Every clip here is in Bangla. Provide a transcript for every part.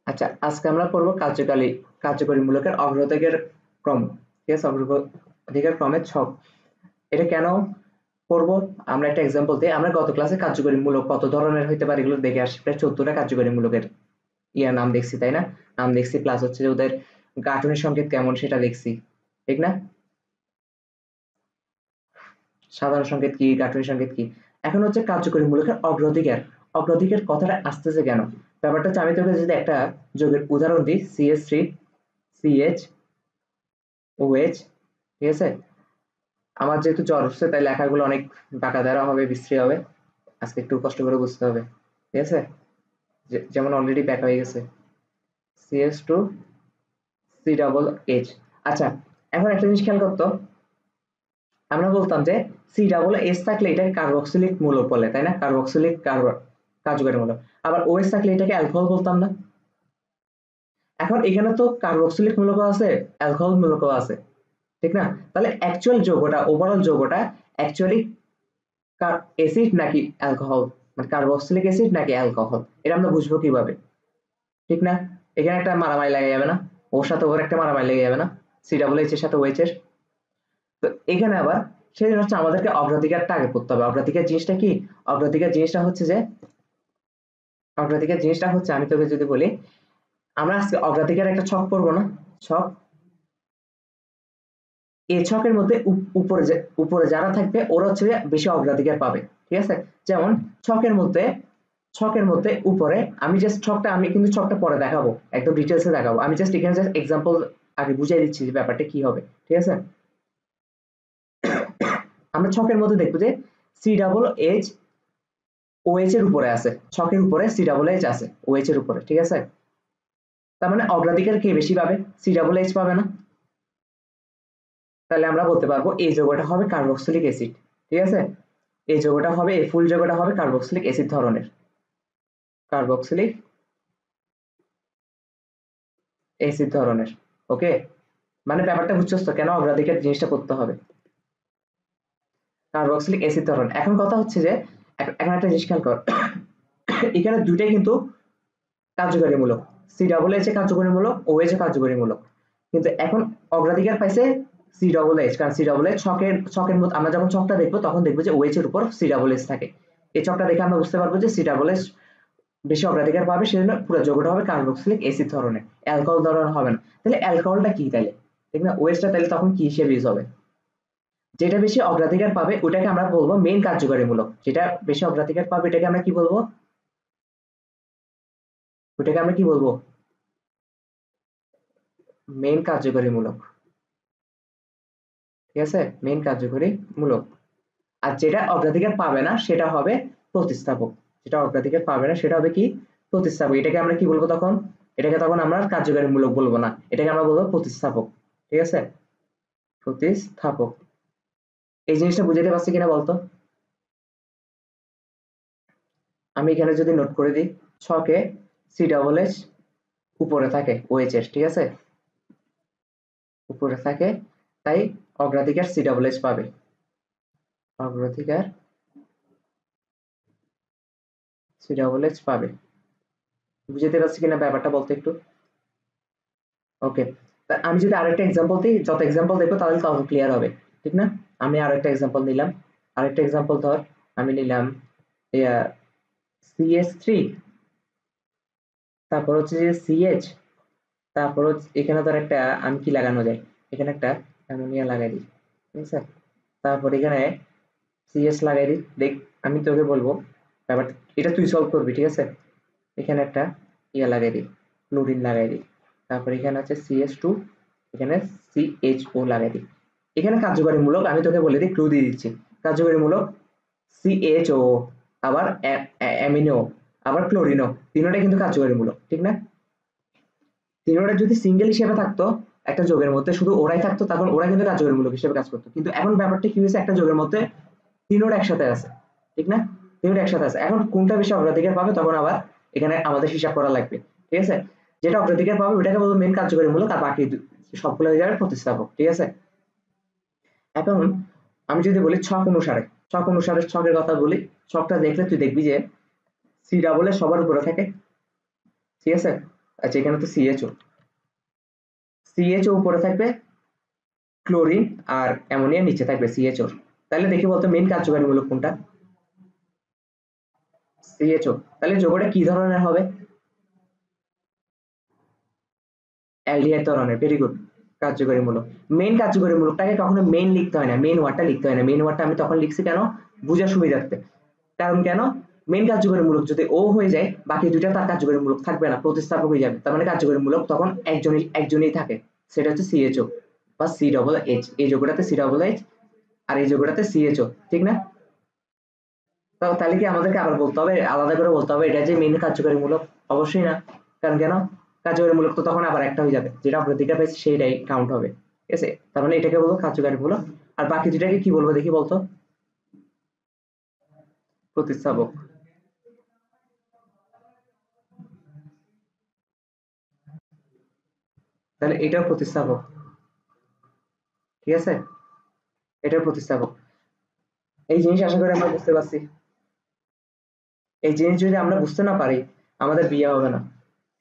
আচ্ছা, আজকে আমরা পড়বো কার্যকরী মূলকের অগ্রধিকার ক্রম। ঠিক আছে, অগ্রধিকার ক্রমের ছক। এটা কেন পড়বো? আমরা একটা এক্সাম্পল দিই। আমরা গত ক্লাসে কার্যকরী মূলক কত ধরনের হইতে পারে এগুলো দেখে আসি। প্রায় 14টা কার্যকরী মূলকের নাম দেখছি, তাই না? নাম দেখছি, প্লাস হচ্ছে যে ওদের গাঠনিক সংকেত কেমন সেটা দেখছি, ঠিক না? সাধারণ সংকেত কি, গাঠনিক সংকেত কি। এখন হচ্ছে কার্যকরী মূলকের অগ্রাধিকার। অগ্রাধিকার কথাটা আসতেছে কেন? ব্যাপারটা হচ্ছে, আমি তোকে যদি একটা যোগের উদাহরণ দিই, CH3 CH OH, ঠিক আছে? আমার যেহেতু জ্বর হচ্ছে তাই লেখাগুলো অনেক বাঁকা দেওয়া হবে, বিশ্রী হবে। আজকে একটু কষ্ট করে বুঝতে হবে, ঠিক আছে? যেমন অলরেডি ব্যাকা হয়ে গেছে, CH2 CH। আচ্ছা, এখন একটা জিনিস খেয়াল করতো, আমরা বলতাম যে CH থাকলে এটাকে কার্বক্সিলিক মূলক বলে, তাই না? কার্বক্সিলিক কার্যকরী মূলক। আবার OH থাকলে এটাকে অ্যালকোহল বলতাম না? এখন এখানে তো কার্বক্সিলিক মূলকও আছে, অ্যালকোহল মূলকও আছে, ঠিক না? তাহলে অ্যাকচুয়াল যৌগটা, ওভারঅল যৌগটা অ্যাকচুয়ালি অ্যাসিড নাকি অ্যালকোহল, মানে কার্বক্সিলিক অ্যাসিড নাকি অ্যালকোহল, এটা আমরা বুঝবো কিভাবে? ঠিক না? এখানে একটা মারামারি লেগে যাবে না? ওর সাথে ওর একটা মারামারি লেগে যাবে না? CH এর সাথে OH এর। তো এখানে আবার সেই জন্য হচ্ছে আমাদেরকে অগ্রাধিকারটা আগে করতে হবে। অগ্রাধিকার জিনিসটা কি? অগ্রাধিকার জিনিসটা হচ্ছে যে, অগ্রাধিকার জিনিসটা হচ্ছে, আমি তোকে যদি বলি, আমরা আজকে অগ্রাধিকার একটা ছক পড়বো না? ছক, এই ছকের মধ্যে উপরে যারা থাকবে ওরা হচ্ছে বেশি অগ্রাধিকার পাবে, ঠিক আছে? যেমন ছকের মধ্যে উপরে, আমি জাস্ট ছকটা, আমি কিন্তু ছকটা পরে দেখাবো, একদম ডিটেলসে দেখাবো। আমি জাস্ট এখানে জাস্ট এক্সাম্পল আগে বুঝিয়ে দিচ্ছি যে ব্যাপারটা কি হবে, ঠিক আছে? আমরা ছকের মধ্যে দেখবো যে CH OH এর উপরে আছে, ছকের উপরে CH আছে OH এর উপরে, ঠিক আছে? তার মানে অগ্রাধিকার কে বেশি পাবে? CH পাবে না? তাহলে আমরা বলতে পারবো এই যৌগটা হবে কার্বক্সিলিক অ্যাসিড, ঠিক আছে? এই যৌগটা হবে, এই ফুল যৌগটা হবে কার্বক্সিলিক অ্যাসিড ধরনের, কার্বক্সিলিক অ্যাসিড ধরনের। ওকে, মানে ব্যাপারটা বুঝছস তো কেন অগ্রাধিকার জিনিসটা করতে হবে? কার্বক্সিলিক অ্যাসিড ধরন। এখন কথা হচ্ছে যে, এখন একটা জিনিস খেয়াল কর, এখানে দুইটাই কিন্তু কার্যকরী মূলক। CH কার্যকরী মূলক, OH কার্যকরী মূলক, কিন্তু এখন অগ্রাধিকার পাইছে CH, কারণ CH ছকের মধ্যে আমরা যখন ছকটা দেখবো তখন দেখবো যে OH এর উপর CH থাকে। এই ছকটা দেখে আমরা বুঝতে পারবো যে CH বেশি অগ্রাধিকার পাবে, সেজন্য পুরো যৌগটা হবে কার্বক্সিলিক অ্যাসিড ধরনের, অ্যালকোহল ধরনের হবে না। তাহলে অ্যালকোহলটা কি তাইলে? ঠিক না? ওএইচটা তাহলে তখন কি হিসেবে ইউজ হবে? যেটা বেশি অগ্রাধিকার পাবে ওটাকে আমরা বলবো মেইন কার্যকরী মূলক। যেটা বেশি অগ্রাধিকার পাবে এটাকে আমরা কি বলবো? ওটাকে আমরা কি বলবো? মেইন কার্যকরী মূলক, ঠিক আছে? মেইন কার্যকরী মূলক। আর যেটা অগ্রাধিকার পাবে না সেটা হবে প্রতিস্থাপক। যেটা অগ্রাধিকার পাবে না সেটা হবে কি? প্রতিস্থাপক। এটাকে আমরা কি বলবো তখন? এটাকে তখন আমরা কার্যকরী মূলক বলবো না, এটাকে আমরা বলবো প্রতিস্থাপক, ঠিক আছে? প্রতিস্থাপক। এই জিনিসটা বুঝাতে পারছি কিনা বলতো? আমি এখানে যদি নোট করে দিই, ছকে CH উপরে থাকে OH এর, ঠিক আছে? উপরে থাকে, তাই অগ্রাধিকার CH পাবে। অগ্রাধিকার CH পাবে। বুঝতে পারছি কিনা ব্যাপারটা বলতে একটু? ওকে, আমি যদি আরেকটা এক্সাম্পল দিই, যত এক্সাম্পল দেখবো তাহলে তত ক্লিয়ার হবে, ঠিক না? আমি আরেকটা এক্সাম্পল নিলাম। আরেকটা এক্সাম্পল ধর, আমি নিলাম CH3, তারপর হচ্ছে যে CH, তারপর এখানে ধর একটা, আমি কি লাগানো যায়, এখানে একটা অ্যামোনিয়া লাগাই দিই, ঠিক আছে? তারপর এখানে CH লাগাই দিই, দেখ আমি তোকে বলবো ব্যাপারটা, এটা তুই সলভ করবি, ঠিক আছে? এখানে একটা লাগাই দিই, ক্লোরিন লাগাই দিই। তারপর এখানে আছে CH2, এখানে CHO লাগাই দিই। এখানে কার্যকরী মূলক আমি তোকে বলে দিই, ক্লু দিয়ে দিচ্ছি। কার্যকরী মূলক CHO, আবার অ্যামিনো, আবার ক্লোরিনো, তিনটাই কিন্তু কার্যকরী মূলক, ঠিক না? তিনটা যদি সিঙ্গেল হিসেবে থাকতো একটা যোগের মধ্যে, শুধু ওরাই থাকতো, তখন ওরা কিন্তু কার্যকরী মূলক হিসেবে কাজ করতো। কিন্তু এখন ব্যাপারটা কি হয়েছে, একটা যোগের মধ্যে তিনটা একসাথে আছে, ঠিক না? তিনটা একসাথে আছে, এখন কোনটা বেশি অগ্রাধিকার পাবে তখন আবার এখানে আমাদের হিসাব করা লাগবে, ঠিক আছে? যেটা অগ্রাধিকার পাবে ওটাকে বলবো মেন কার্যকরী মূলক, আর বাকি সবগুলো হয়ে যাবে প্রতিস্থাপক, ঠিক আছে? এখন আমি যদি বলি ছক অনুসারে ছকের কথা বলি, ছকটা দেখলে তুই দেখবি যে CH সবার উপরে থাকে, ঠিক আছে? আচ্ছা এখানে তো সিএচও, সিএচও উপরে থাকবে, ক্লোরিন আর অ্যামোনিয়া নিচে থাকবে সিএচও। তাহলে দেখি বলতো মেইন কার্যকারী মূলক কোনটা? সিএচও। তাহলে যৌগটা কি ধরনের হবে? অ্যালডিহাইড ধরনের। Very good. কার্যকরী মূলক। মেইন কার্যকরী মূলকটাকে কখনো মেইন লিখতে হয় না, মেইন ওয়ার্ডটা লিখতে হয় না। মেইন ওয়ার্ডটা আমি তখন লিখছি কেন? বোঝার সুবিধার্থে। কারণ কেন? মেইন কার্যকরী মূলক যদি ও হয়ে যায়, বাকি দুইটা তার কার্যকরী মূলক থাকবে না, প্রতিস্থাপক হয়ে যাবে। তার মানে কার্যকরী মূলক তখন একজনই থাকে, সেটা হচ্ছে সিএচও বা সি ডবল এইচ। এই যৌগটাতে সি ডবল এইচ আর এই যৌগটাতে সিএচও, ঠিক না? তাহলে কি আমাদেরকে আবার বলতে হবে, আলাদা করে বলতে হবে এটা যে মেইন কার্যকরী মূলক? অবশ্যই না। কারণ কেন? কার্যকরী মূলক তো তখন আবার একটা হয়ে যাবে, যেটা অগ্রাধিকার পেয়েছে সেইটাই কাউন্ট হবে। ঠিক আছে, তার মানে এটাকে বলবো কার্যকরী মূলক। আর বাকি দুটাকে কি বলবো দেখি বলতো? প্রতিস্থাপক। তাহলে এটাও প্রতিস্থাপক, ঠিক আছে, এটাও প্রতিস্থাপক। এই জিনিস আশা করি আমরা বুঝতে পারছি। এই জিনিস যদি আমরা বুঝতে না পারি, আমাদের বিয়ে হবে না।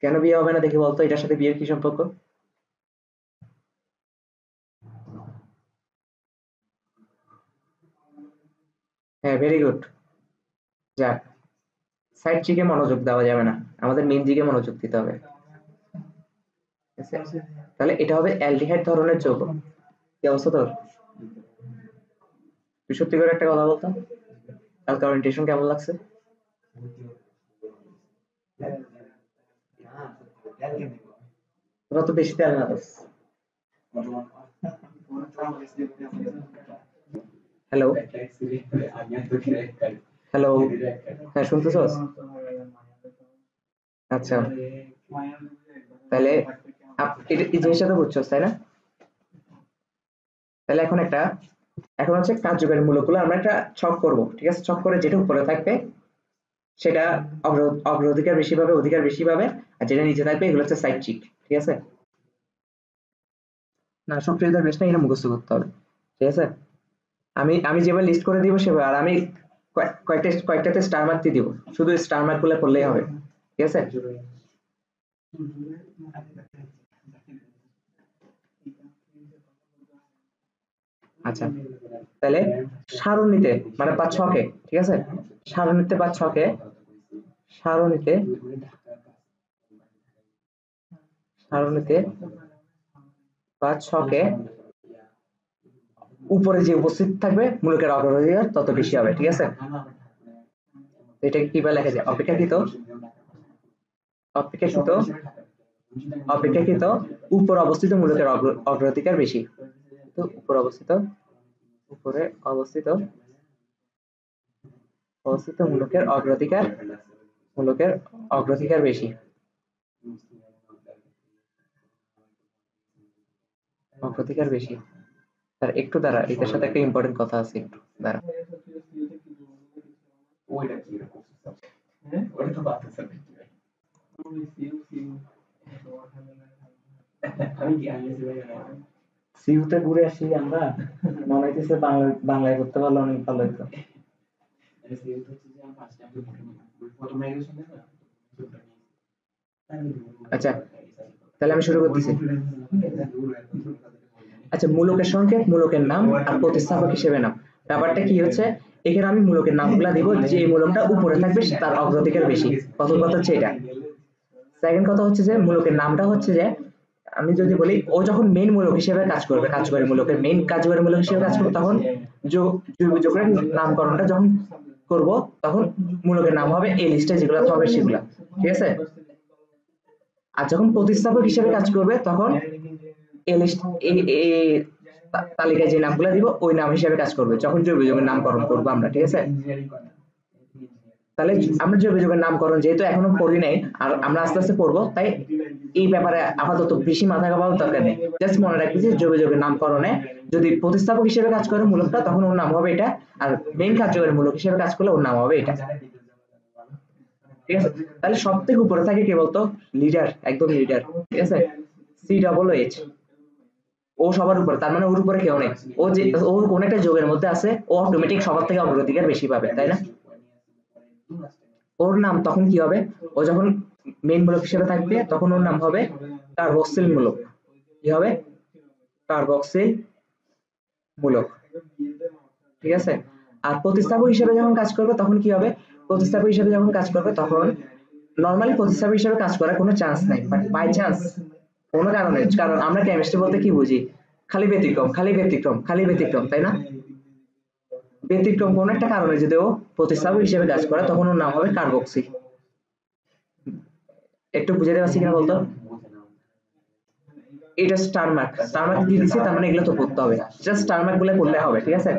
কেন বিয়ে হবে না দেখি বলতো? এটার সাথে বিয়ের কি সম্পর্ক? হ্যাঁ, ভেরি গুড। যাক, সাইড চিকে মনোযোগ দেওয়া যাবে না, আমাদের মেইন দিকে মনোযোগ দিতে হবে। ঠিক আছে? তাহলে এটা হবে অ্যালডিহাইড ধরনের যৌগ। কি অবস্থা তোর? তুই সত্যি করে একটা কথা বলতো, কালকে ওরিয়েন্টেশন কেমন লাগছে? তোরা তো বেশি তেল না দিস। হ্যালো, হ্যালো, হ্যাঁ শুনতেছস? আচ্ছা, তাহলে এই জিনিসটা তো বুঝছস তাই না? তাহলে এখন হচ্ছে কার্যকরী মূলকগুলো আমরা একটা ছক করব, ঠিক আছে? ছক করে যেটা উপরে থাকবে সেটা অগ্রাধিকার বেশি পাবে, অধিকার বেশি পাবে। আর যেটা নিচে থাকবে এগুলো হচ্ছে সাইড চিক, ঠিক আছে? না, সক্রিয়তার বেশটা এটা মুখস্থ করতে হবে, ঠিক আছে? আমি আমি যেভাবে লিস্ট করে দিব সেভাবে, আর আমি কয়েকটাতে স্টার মার্ক দিয়ে দিব, শুধু স্টার মার্ক গুলো করলেই হবে, ঠিক আছে? আচ্ছা, তাহলে সারণীতে মানে বা ছকে, ঠিক আছে? সারণীতে বা ছকে, সারণীতে সারণীতে বা ছকে উপরে যে উপস্থিত থাকবে মূলকের অগ্রাধিকার তত বেশি হবে, ঠিক আছে? এটাকে কিভাবে লেখা যায়? অপেক্ষাকৃত অপেক্ষাকৃত উপর অবস্থিত মূলকের অগ্রাধিকার বেশি। তো উপরে অবস্থিত মূলকের অগ্রাধিকার বেশি। অগ্রাধিকার বেশি। তার একটু দাঁড়া, এটার সাথে একটা ইম্পর্টেন্ট কথা আছে, একটু দাঁড়া। সিউতে ঘুরে আসি আমরা, মনে হইতেছে বাংলায় করতে পারলে অনেক ভালো হতো। আচ্ছা, তাহলে আমি শুরু করতেছি। আচ্ছা, মূলকের সংকেত, মূলকের নাম আর প্রতিস্থাপক হিসেবে নাম। ব্যাপারটা কি হচ্ছে, এখানে আমি মূলকের নামগুলা দিব, যে মূলকটা উপরে থাকবে তার অগ্রাধিকার বেশি। প্রথম কথা হচ্ছে এটা। সেকেন্ড কথা হচ্ছে যে মূলকের নামটা হচ্ছে যে, আমি যদি বলি ও যখন মেইন মূলক হিসেবে কাজ করবে, কার্যকরী মূলকের মেইন কার্যকরী মূলক হিসেবে কাজ করবে, তখন জৈব যৌগের নামকরণটা যখন করব, তখন মূলকের নাম হবে এই লিস্টে যেগুলো হবে সেগুলা, ঠিক আছে? আর যখন প্রতিস্থাপক হিসেবে কাজ করবে, তখন এই লিস্ট এই তালিকায় যে নামগুলো দিব ওই নাম হিসেবে কাজ করবে যখন জৈব যৌগের নামকরণ করবো আমরা, ঠিক আছে? তাহলে আমরা জৈব যৌগের নামকরণ যেহেতু এখনো পড়ি নাই, আর আমরা আস্তে আস্তে পড়বো, তাই এই ব্যাপারে আপাতত বেশি মাথা ঘামানোর দরকার নেই। জাস্ট মনে রাখবি যে জৈব যৌগের নামকরণে যদি প্রতিস্থাপক হিসেবে কাজ করে মূলকটা, তখন ওর নাম হবে এটা, আর মেইন কার্যকরী মূলক হিসেবে কাজ করলে ওর নাম হবে এটা, ঠিক আছে? তাহলে সব থেকে উপরে থাকে কে বলতো? লিডার, একদম লিডার, ঠিক আছে? সি ডবল এইচ, ও সবার উপরে, তার মানে ওর উপরে কেউ নেই। ও যে ওর কোন একটা যোগের মধ্যে আছে, ও অটোমেটিক সবার থেকে অগ্রাধিকার বেশি পাবে, তাই না? ওর নাম তখন কি হবে? ও যখন মেইন মূলক হিসেবে থাকবে তখন ওর নাম হবে কার্বক্সিল মূলক। কি হবে? কার্বক্সিল মূলক। ঠিক আছে। আর প্রতিস্থাপক হিসেবে যখন কাজ করবে তখন কি হবে? প্রতিস্থাপক হিসেবে যখন কাজ করবে তখন নরমালি প্রতিস্থাপক হিসেবে কাজ করার কোনো চান্স নাই, বাট বাই চান্স কোনো কারণে, কারণ আমরা কেমিস্ট্রি বলতে কি বুঝি? খালি ব্যতিক্রম, খালি ব্যতিক্রম, খালি ব্যতিক্রম, তাই না? ব্যতিক্রম কোন একটা কারণে যদি ও প্রতিস্থাপক হিসেবে কাজ করে তখন ওর নাম হবে কার্বক্সি। একটু বুঝাতে পারছি কিনা বলতো? এটা স্টার মার্ক, স্টার মার্ক দিয়ে দিছি, তার মানে এগুলো তো পড়তে হবে, জাস্ট স্টার মার্ক বলে পড়লে হবে। ঠিক আছে।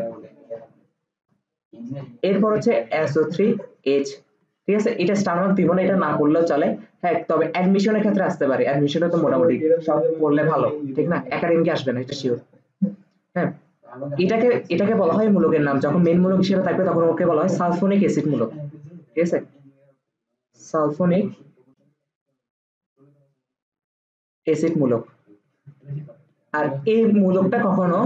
এরপর হচ্ছে SO3H। ঠিক আছে, এটা স্টার মার্ক দিব না, এটা না পড়লেও চলে। হ্যাঁ, তবে অ্যাডমিশনের ক্ষেত্রে আসতে পারে, অ্যাডমিশনে তো মোটামুটি সব পড়লে ভালো, ঠিক না? একাডেমিকে আসবে না, এটা শিওর। হ্যাঁ, এটাকে এটাকে বলা হয় মূলকের নাম। যখন মেন মূলক হিসেবে থাকবে তখন ওকে বলা হয় সালফোনিক অ্যাসিড মূলক। ঠিক আছে, সালফোনিক অ্যাসিড মূলক। আর এই মূলকটা কখনো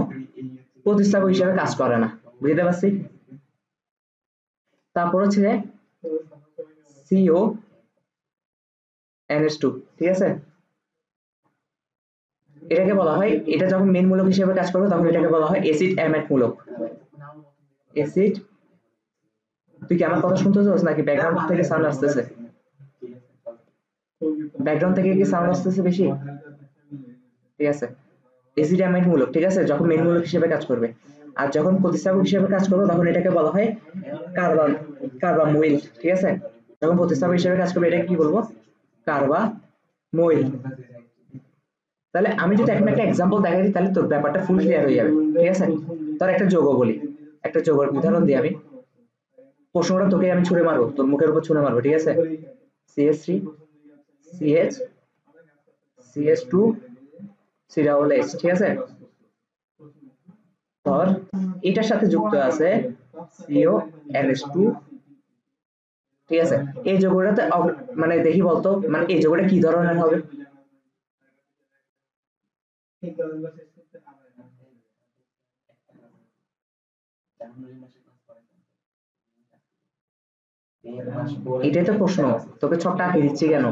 প্রতিস্থাপক হিসেবে কাজ করে না, বুঝতে পারছি? তারপর হচ্ছে CONH2। ঠিক আছে, এটাকে বলা হয়, এটা যখন মেন মূলক হিসেবে কাজ করবে তখন এটাকে বলা হয় অ্যাসিড অ্যামাইড মূলক। অ্যাসিড, তুই কি আমার কথা শুনতেছিস নাকি ব্যাকগ্রাউন্ড থেকে সাউন্ড আসতেছে? ব্যাকগ্রাউন্ড থেকে কি সাউন্ড আসতেছে বেশি? ঠিক আছে, অ্যাসিড অ্যামাইড মূলক। ঠিক আছে, যখন মেন মূলক হিসেবে কাজ করবে। আর যখন প্রতিস্থাপক হিসেবে কাজ করবে তখন এটাকে বলা হয় কার্বামোইল। ঠিক আছে, যখন প্রতিস্থাপক হিসেবে কাজ করবে এটাকে কি বলবো? কার্বামোইল। তাহলে আমি যদি এখন একটা এক্সাম্পল দেখাই দিই তাহলে তোর ব্যাপারটা ফুল ক্লিয়ার হয়ে যাবে। ঠিক আছে, তোর একটা যৌগ বলি, একটা যৌগের উদাহরণ দিই আমি। প্রশ্নটা তোকে আমি ছুঁড়ে মারবো, তোর মুখের উপর ছুঁড়ে মারবো। ঠিক আছে, CH3 CH CH2 COOH। ঠিক আছে, ধর এটার সাথে যুক্ত আছে CONH2। ঠিক আছে, এই যৌগটাতে মানে দেখি বলতো, মানে এই যৌগটা কি ধরনের হবে? এটাই তো প্রশ্ন, তোকে ছকটা আঁকে দিচ্ছি কেন?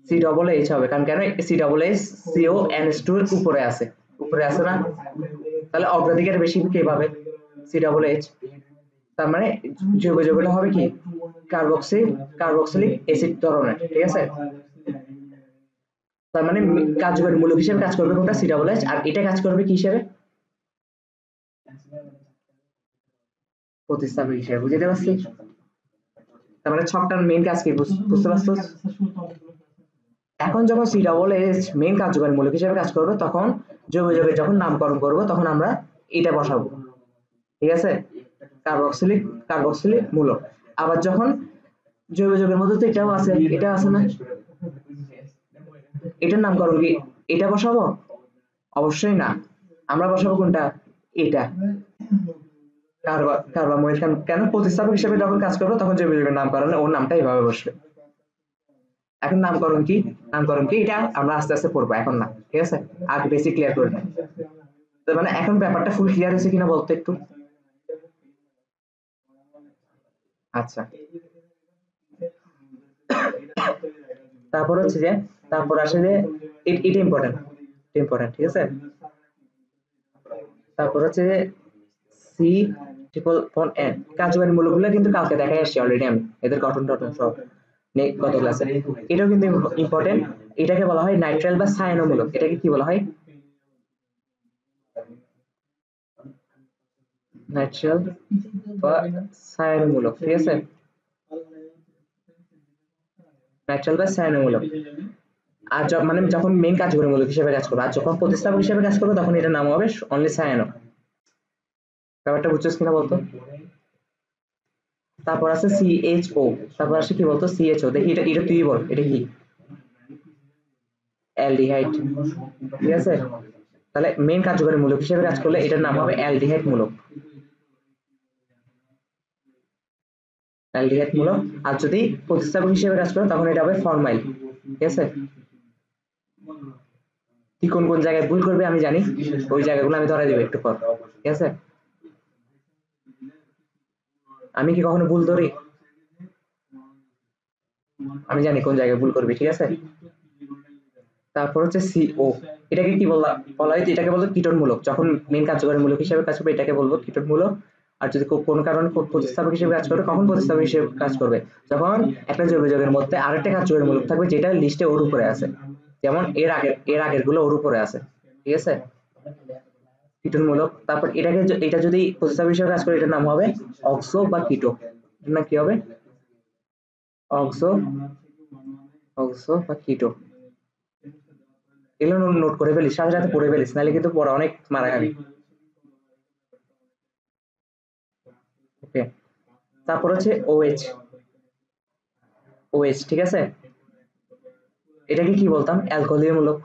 COOH হবে, কারণ কেন? COOH CONH2 এর উপরে আছে, উপরে আছে না? তাহলে অগ্রাধিকার বেশি কে পাবে? COOH। তার মানে যৌগটা হবে কি? কার্বক্সিলিক অ্যাসিড ধরনের। ঠিক আছে, তার মানে কার্যকরী মূলক হিসেবে কাজ করবে কোনটা? COOH। আর এটা কাজ করবে কি হিসেবে? প্রতিস্থাপক হিসেবে। বুঝতে পারছি? তার মানে ছকটার মেইন কাজ কি বুঝতে পারছো? এখন যখন COOH মেইন কার্যকরী মূলক হিসেবে কাজ করবে তখন যৌগের যখন নামকরণ করব তখন আমরা এটা বসাবো। ঠিক আছে, কার্বক্সিলিক মূলক। আবার যখন যৌগের মধ্যে তো এটাও আছে, এটা আছে না? এটার নামকরণ কি এটা বসাবো? অবশ্যই না, আমরা বসাবো কোনটা? এটা, কার্বামোইল। কেন? প্রতিস্থাপক হিসেবে যখন কাজ করবো তখন যৌগের নামকরণে ওর নামটা এইভাবে বসবে। এখন নামকরণ কি এটা আমরা আস্তে আস্তে পড়বো, এখন না। ঠিক আছে, আগে বেসিক ক্লিয়ার করে নেই। তো মানে এখন ব্যাপারটা ফুল ক্লিয়ার হয়েছে কিনা বলতো একটু? আচ্ছা, তারপর হচ্ছে যে, তারপর আসে যে এটা ইম্পর্টেন্ট, ইম্পর্টেন্ট। ঠিক আছে, তারপর হচ্ছে যে C∧N। কার্যকরী মূলকগুলো কিন্তু কালকে দেখাই আসছি অলরেডি আমি, এদের গঠন টঠন সব গত ক্লাসে। এটাও কিন্তু ইম্পর্টেন্ট। এটাকে বলা হয় নাইট্রাইল বা সায়ানোমূলক। এটাকে কি বলা হয়? নাইট্রাইল বা সায়ানোমূলক। ঠিক আছে, নাইট্রাইল বা সায়ানোমূলক। আর মানে যখন মেইন কার্যকরী মূলক হিসেবে কাজ করবে, আর যখন প্রতিস্থাপক হিসেবে কাজ করবে তখন এটার নাম হবে অনলি সায়ানো। ব্যাপারটা বুঝছস কিনা বলতো? তারপর আছে CHO। তারপর আসে কি বলতো? CHO। দেখি এটা তুই বল, এটা কি? অ্যালডিহাইড। ঠিক আছে, তাহলে মেইন কার্যকরী মূলক হিসেবে কাজ করলে এটার নাম হবে অ্যালডিহাইড মূলক। অ্যালডিহাইড মূলক। আর যদি প্রতিস্থাপক হিসেবে কাজ করে তখন এটা হবে ফরমাইল। ঠিক আছে, তুই কোন কোন জায়গায় ভুল করবে আমি জানি, ওই জায়গাগুলো আমি ধরে দেবো একটু পর। ঠিক আছে, আমি কি কখনো ভুল ধরি? আমি জানি কোন জায়গায় ভুল করবি, ঠিক আছে। তারপর হচ্ছে CO, এটাকে কি বলা হয়? এটাকে বলবো কীটনমূলক। যখন মেন কার্যকরীমূলক হিসেবে কাজ করবে এটাকে বলবো কীটনমূলক। আর যদি কোনো কারণে প্রতিস্থাপক হিসেবে কাজ করে, কখন প্রতিস্থাপক হিসেবে কাজ করবে? যখন একটা জৈব যৌগের মধ্যে আরেকটা কার্যকরীমূলক থাকবে যেটা লিস্টে ওর উপরে আছে, যেমন এর আগের গুলো ওর উপরে আছে, ঠিক আছে, কীটনমূলক। তারপর এটা যদি প্রতিস্থাপক হিসেবে কাজ করে এটার নাম হবে অক্সো বা কিটো। এটার নাম কি হবে? অক্সো বা কিটো। এগুলো নোট করে ফেলিস, সাথে সাথে পড়ে ফেলিস, নাহলে কিন্তু পড়া অনেক মারা খাবি। ওকে, তারপর হচ্ছে OH, ঠিক আছে। এটাকে কি বলতাম? অ্যালকোহলীয় মূলক।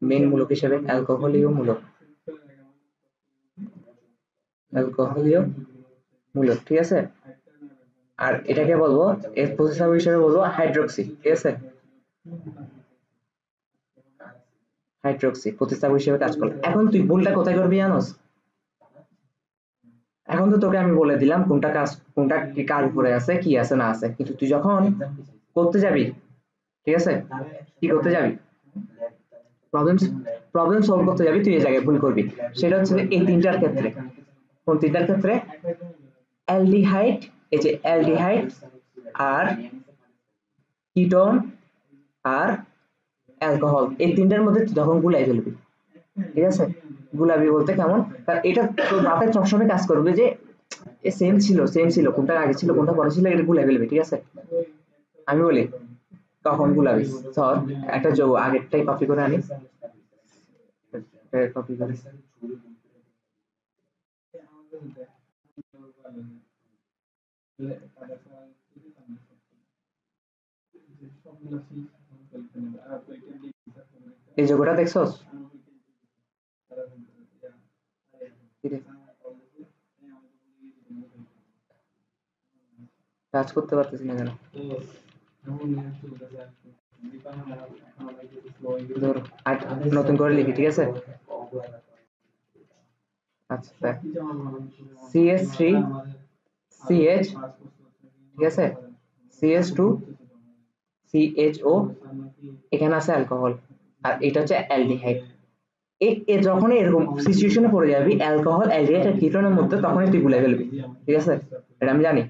মেন মূলক হিসেবে অ্যালকোহলীয় মূলক, ঠিক আছে। আর এটাকে বলবো, এর প্রতিস্থাপক হিসেবে বলবো হাইড্রোক্সি, ঠিক আছে। হাইড্রোক্সি প্রতিস্থাপক হিসেবে কাজ করলো। এখন তুই ভুলটা কোথায় করবি জানোস? এখন তো তোকে আমি বলে দিলাম কোনটা কি কার উপরে আছে, কি আছে না আছে, কিন্তু তুই যখন করতে যাবি, ঠিক আছে, কি করতে যাবি, প্রবলেম প্রবলেম সলভ করতে যাবি, তুই এই জায়গায় ভুল করবি। সেটা হচ্ছে এই তিনটার ক্ষেত্রে। কোন তিনটার ক্ষেত্রে? অ্যালডিহাইড, এই যে অ্যালডিহাইড আর কিটোন আর অ্যালকোহল, এই তিনটার মধ্যে তুই যখন গুলাই ফেলবি, ঠিক আছে, গুলাবি বলতে কেমন, কারণ এটা তোর মাথায় সবসময় কাজ করবে যে সেম ছিল, কোনটা আগে ছিল কোনটা পরে ছিল, এটা গুলাই ফেলবি, ঠিক আছে। আমি বলি কখন গুলাবি, ধর একটা যৌগ আগেরটাই কপি করে আনি, কপি করে, এই যৌগটা দেখছস? কাজ করতে পারতেছি না কেন? ধর নতুন করে লিখি, ঠিক আছে। আচ্ছা, CH3 CH, ঠিক আছে, CH2 CHO, এখানে আছে অ্যালকোহল, আর এটা হচ্ছে অ্যালডিহাইড। যখন এরকম সিচুয়েশনে পড়ে যাবি অ্যালকোহল, অ্যালডিহাইড আর কিটোনের মধ্যে, তখনই তুই গুলাই ফেলবি, ঠিক আছে, এটা আমি জানি।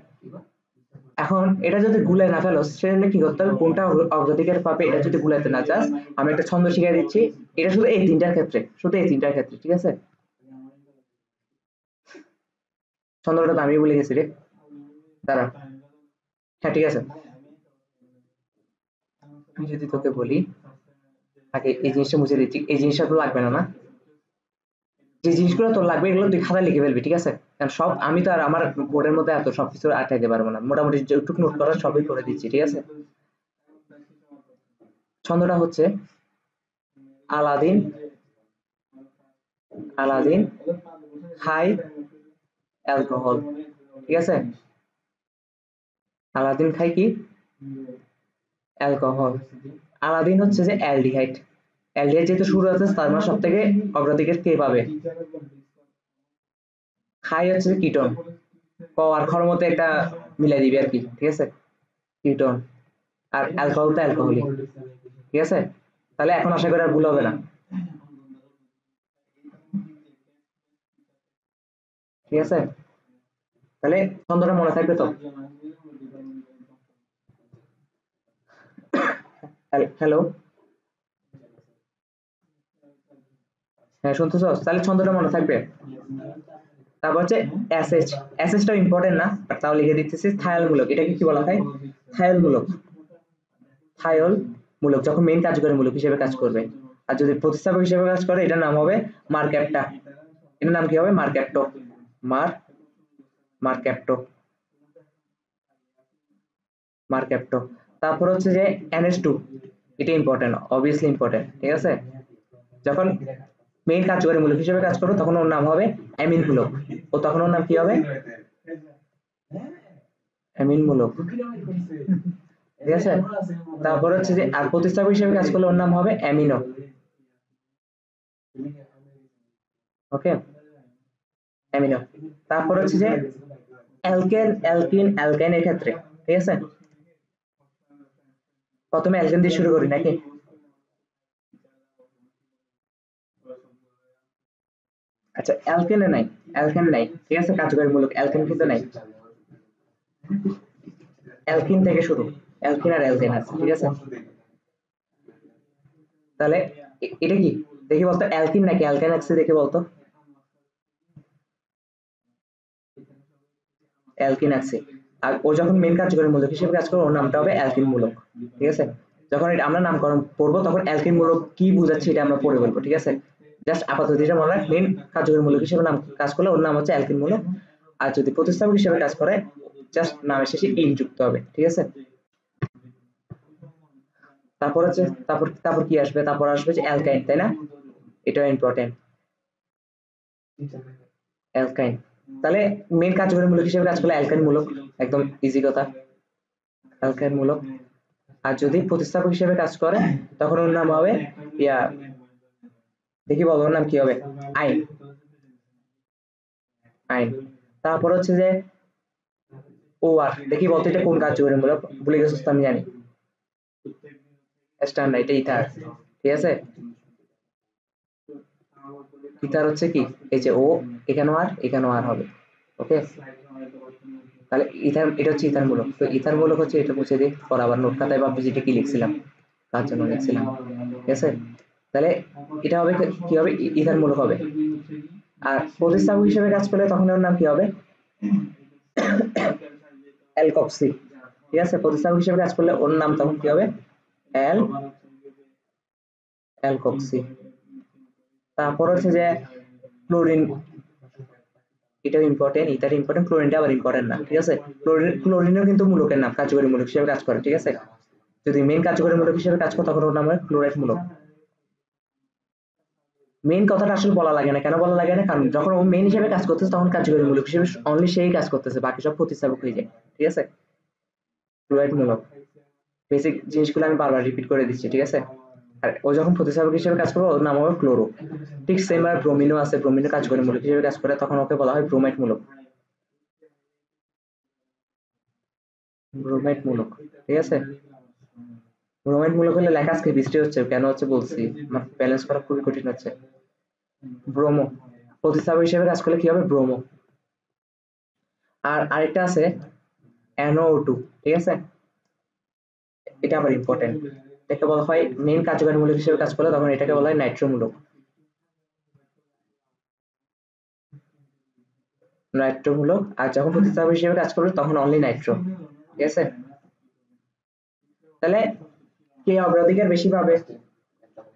এখন এটা যদি গুলাই না ফেলোস, সেজন্য কি করতে হবে, কোনটা অগ্রাধিকার পাবে এটা যদি গুলাইতে না চাস, আমি একটা ছন্দ শিখিয়ে দিচ্ছি। এটা শুধু এই তিনটার ক্ষেত্রে, ঠিক আছে। ছন্দটা তো আমি বলে গেছি রে, দাঁড়া। হ্যাঁ, ঠিক আছে, আমি যদি তোকে বলি, আগে এই জিনিসটা মুছে দিচ্ছি, এই জিনিসটা তো লাগবে না, না? যে জিনিসগুলো তোর লাগবে এগুলো তুই খাতায় লিখে ফেলবি, ঠিক আছে, কারণ সব আমি তো আর আমার বোর্ডের মধ্যে এত সবকিছু আটকাইতে পারবো না, মোটামুটি যেটুকু নোট করার সবই করে দিচ্ছি, ঠিক আছে। ছন্দটা হচ্ছে আলাদিন আলাদিন হাই অ্যালকোহল, ঠিক আছে। আলাদিন খাই কি? অ্যালকোহল। আলাদিন হচ্ছে যে অ্যালডিহাইড, অ্যালডিহাইড যেহেতু শুরু আছে তার মানে সব থেকে অগ্রাধিকার কে পাবে? খাই হচ্ছে কিটোন, ক আর খর মধ্যে একটা মিলাই দিবি আর কি, ঠিক আছে, কিটোন। আর অ্যালকোহল তো অ্যালকোহলই, ঠিক আছে। তাহলে এখন আশা করি আর ভুল হবে না, ঠিক আছে। তাহলে ছন্দটা মনে থাকবে তো? হ্যালো, হ্যাঁ শুনতেছ? তাহলে ছন্দটা মনে থাকবে। তারপর হচ্ছে অ্যাসেজ, অ্যাসেজটাও ইম্পর্টেন্ট না, বাট তাও লিখে দিতেছি, থায়াল মূলক। এটাকে কি বলা হয়? থায়াল মূলক। থায়ল মূলক যখন মেইন কার্যকরী মূলক হিসেবে কাজ করবে, আর যদি প্রতিস্থাপক হিসেবে কাজ করে এটার নাম হবে মারক্যাপটা। এটার নাম কি হবে? মারক্যাপটো। মার মারক্যাপটো মারক্যাপটো। তারপর হচ্ছে যে NH2, এটা ইম্পর্টেন্ট, অবভিয়াসলি ইম্পর্টেন্ট, ঠিক আছে। যখন মেইন কার্যকরী মূলক হিসেবে কাজ করবে তখন ওর নাম হবে অ্যামিন মূলক, ও তখন ওর নাম কি হবে? অ্যামিন মূলক, ঠিক আছে। তারপর হচ্ছে যে আর প্রতিস্থাপক হিসেবে কাজ করলে ওর নাম হবে অ্যামিনো, ওকে, অ্যামিনো। তারপর হচ্ছে যে অ্যালকেন অ্যালকিন অ্যালকাইনের ক্ষেত্রে, ঠিক আছে, প্রথমে অ্যালকেন দিয়ে শুরু করি নাকি? আচ্ছা, অ্যালকেনে নাই, অ্যালকেন নাই, ঠিক আছে, কার্যকরীমূলক অ্যালকেন কিন্তু নাই, অ্যালকিন থেকে শুরু, অ্যালকিন আর অ্যালকেন আছে, ঠিক আছে। তাহলে এটা কি দেখি বলতো, অ্যালকিন নাকি অ্যালকেন আছে দেখি বলতো। অ্যালকিন আছে, আর ও যখন মেন কার্যকরী মূলক হিসেবে কাজ করবে ওর নামটা হবে অ্যালকিন মূলক, ঠিক আছে। যখন এটা আমরা নামকরণ পড়বো তখন অ্যালকিন মূলক কি বোঝাচ্ছে এটা আমরা পড়ে বলবো, ঠিক আছে। জাস্ট আপাতত এটা মনে রাখ, মেন কার্যকরী মূলক হিসেবে নাম কাজ করলে ওর নাম হচ্ছে অ্যালকিন মূলক, আর যদি প্রতিস্থাপক হিসেবে কাজ করে জাস্ট নামের শেষে ইন যুক্ত হবে, ঠিক আছে। তারপর হচ্ছে তারপর তারপর কি আসবে, তারপর আসবে যে অ্যালকাইন, তাই না? এটাও ইম্পর্টেন্ট, অ্যালকাইন। তাহলে মেন কার্যকরী মূলক হিসেবে কাজ করলে অ্যালকাইন মূলক, একদম ইজি কথা, অ্যালকাইন মূলক। আর যদি প্রতিস্থাপক হিসেবে কাজ করে তখন ওর নাম হবে ইয়া, দেখি বলো ওর নাম কি হবে, আইন, আইন। তারপর হচ্ছে যে ও আর, দেখি বলতো এটা কোন কার্যকরী মূলক, ভুলে গেছিস তো আমি জানি, স্ট্যান্ডার্ড, এটা ইথার, ঠিক আছে। ইথার হচ্ছে কি, এই যে ও এখানেও আর হবে, ওকে। তাহলে ইথার, এটা হচ্ছে ইথার মূলক, তো ইথার মূলক হচ্ছে, এটা মুছে দিই পর আবার নোট খাতায় ভাববে যেটা কি লিখছিলাম, কার জন্য লিখছিলাম, ঠিক আছে। তাহলে এটা হবে কি হবে, ইথার মূলক হবে। আর প্রতিস্থাপক হিসেবে কাজ করলে তখন ওর নাম কি হবে, অ্যালকক্সি, ঠিক আছে। প্রতিস্থাপক হিসেবে কাজ করলে ওর নাম তখন কি হবে, অ্যালকক্সি। তারপর হচ্ছে যে ক্লোরিন, এটাও ইম্পর্টেন্ট, ইথার ইম্পর্টেন্ট, ক্লোরিনটা আবার ইম্পর্টেন্ট না, ঠিক আছে। ক্লোরিনও কিন্তু মূলকের নাম, কার্যকরী মূলক হিসেবে কাজ করে, ঠিক আছে। যদি মেন কার্যকরী মূলক হিসেবে কাজ করে তখন ওর নাম হয় ক্লোরাইড মূলক। মেন কথাটা আসলে বলা লাগে না, কেন বলা লাগে না, কারণ যখন ও মেন হিসেবে কাজ করতেছে তখন কার্যকরী মূলক হিসেবে অনলি সেই কাজ করতেছে, বাকি সব প্রতিস্থাপক হয়ে যায়, ঠিক আছে। ক্লোরাইড মূলক, বেসিক জিনিসগুলো আমি বারবার রিপিট করে দিচ্ছি, ঠিক আছে। আর ও যখন প্রতিস্থাপক হিসেবে কাজ করবে ওর নাম হবে ক্লোরো। ঠিক সেম আর ব্রোমিনও আছে, ব্রোমিনও কার্যকরী মূলক হিসেবে কাজ করে, তখন ওকে বলা হয় ব্রোমাইড মূলক, ব্রোমাইড মূলক, ঠিক আছে। ব্রোমাইড মূলক হলে লেখা আজকে বৃষ্টি হচ্ছে কেন হচ্ছে বলছি, আমার ব্যালেন্স করা খুবই কঠিন হচ্ছে। ব্রোমো, প্রতিস্থাপক হিসেবে কাজ করলে কি হবে, ব্রোমো। আর আরেকটা আছে NO2, ঠিক আছে, এটা আবার ইম্পর্টেন্ট। এটাকে বলা হয় মেন কার্যকরী মূলক হিসেবে কাজ করলে তখন এটাকে বলা হয় নাইট্রো মূলক, নাইট্রো মূলক। আর যখন প্রতিস্থাপক হিসেবে কাজ করবে তখন অনলি নাইট্রো, ঠিক আছে। তাহলে কে অগ্রাধিকার বেশি পাবে,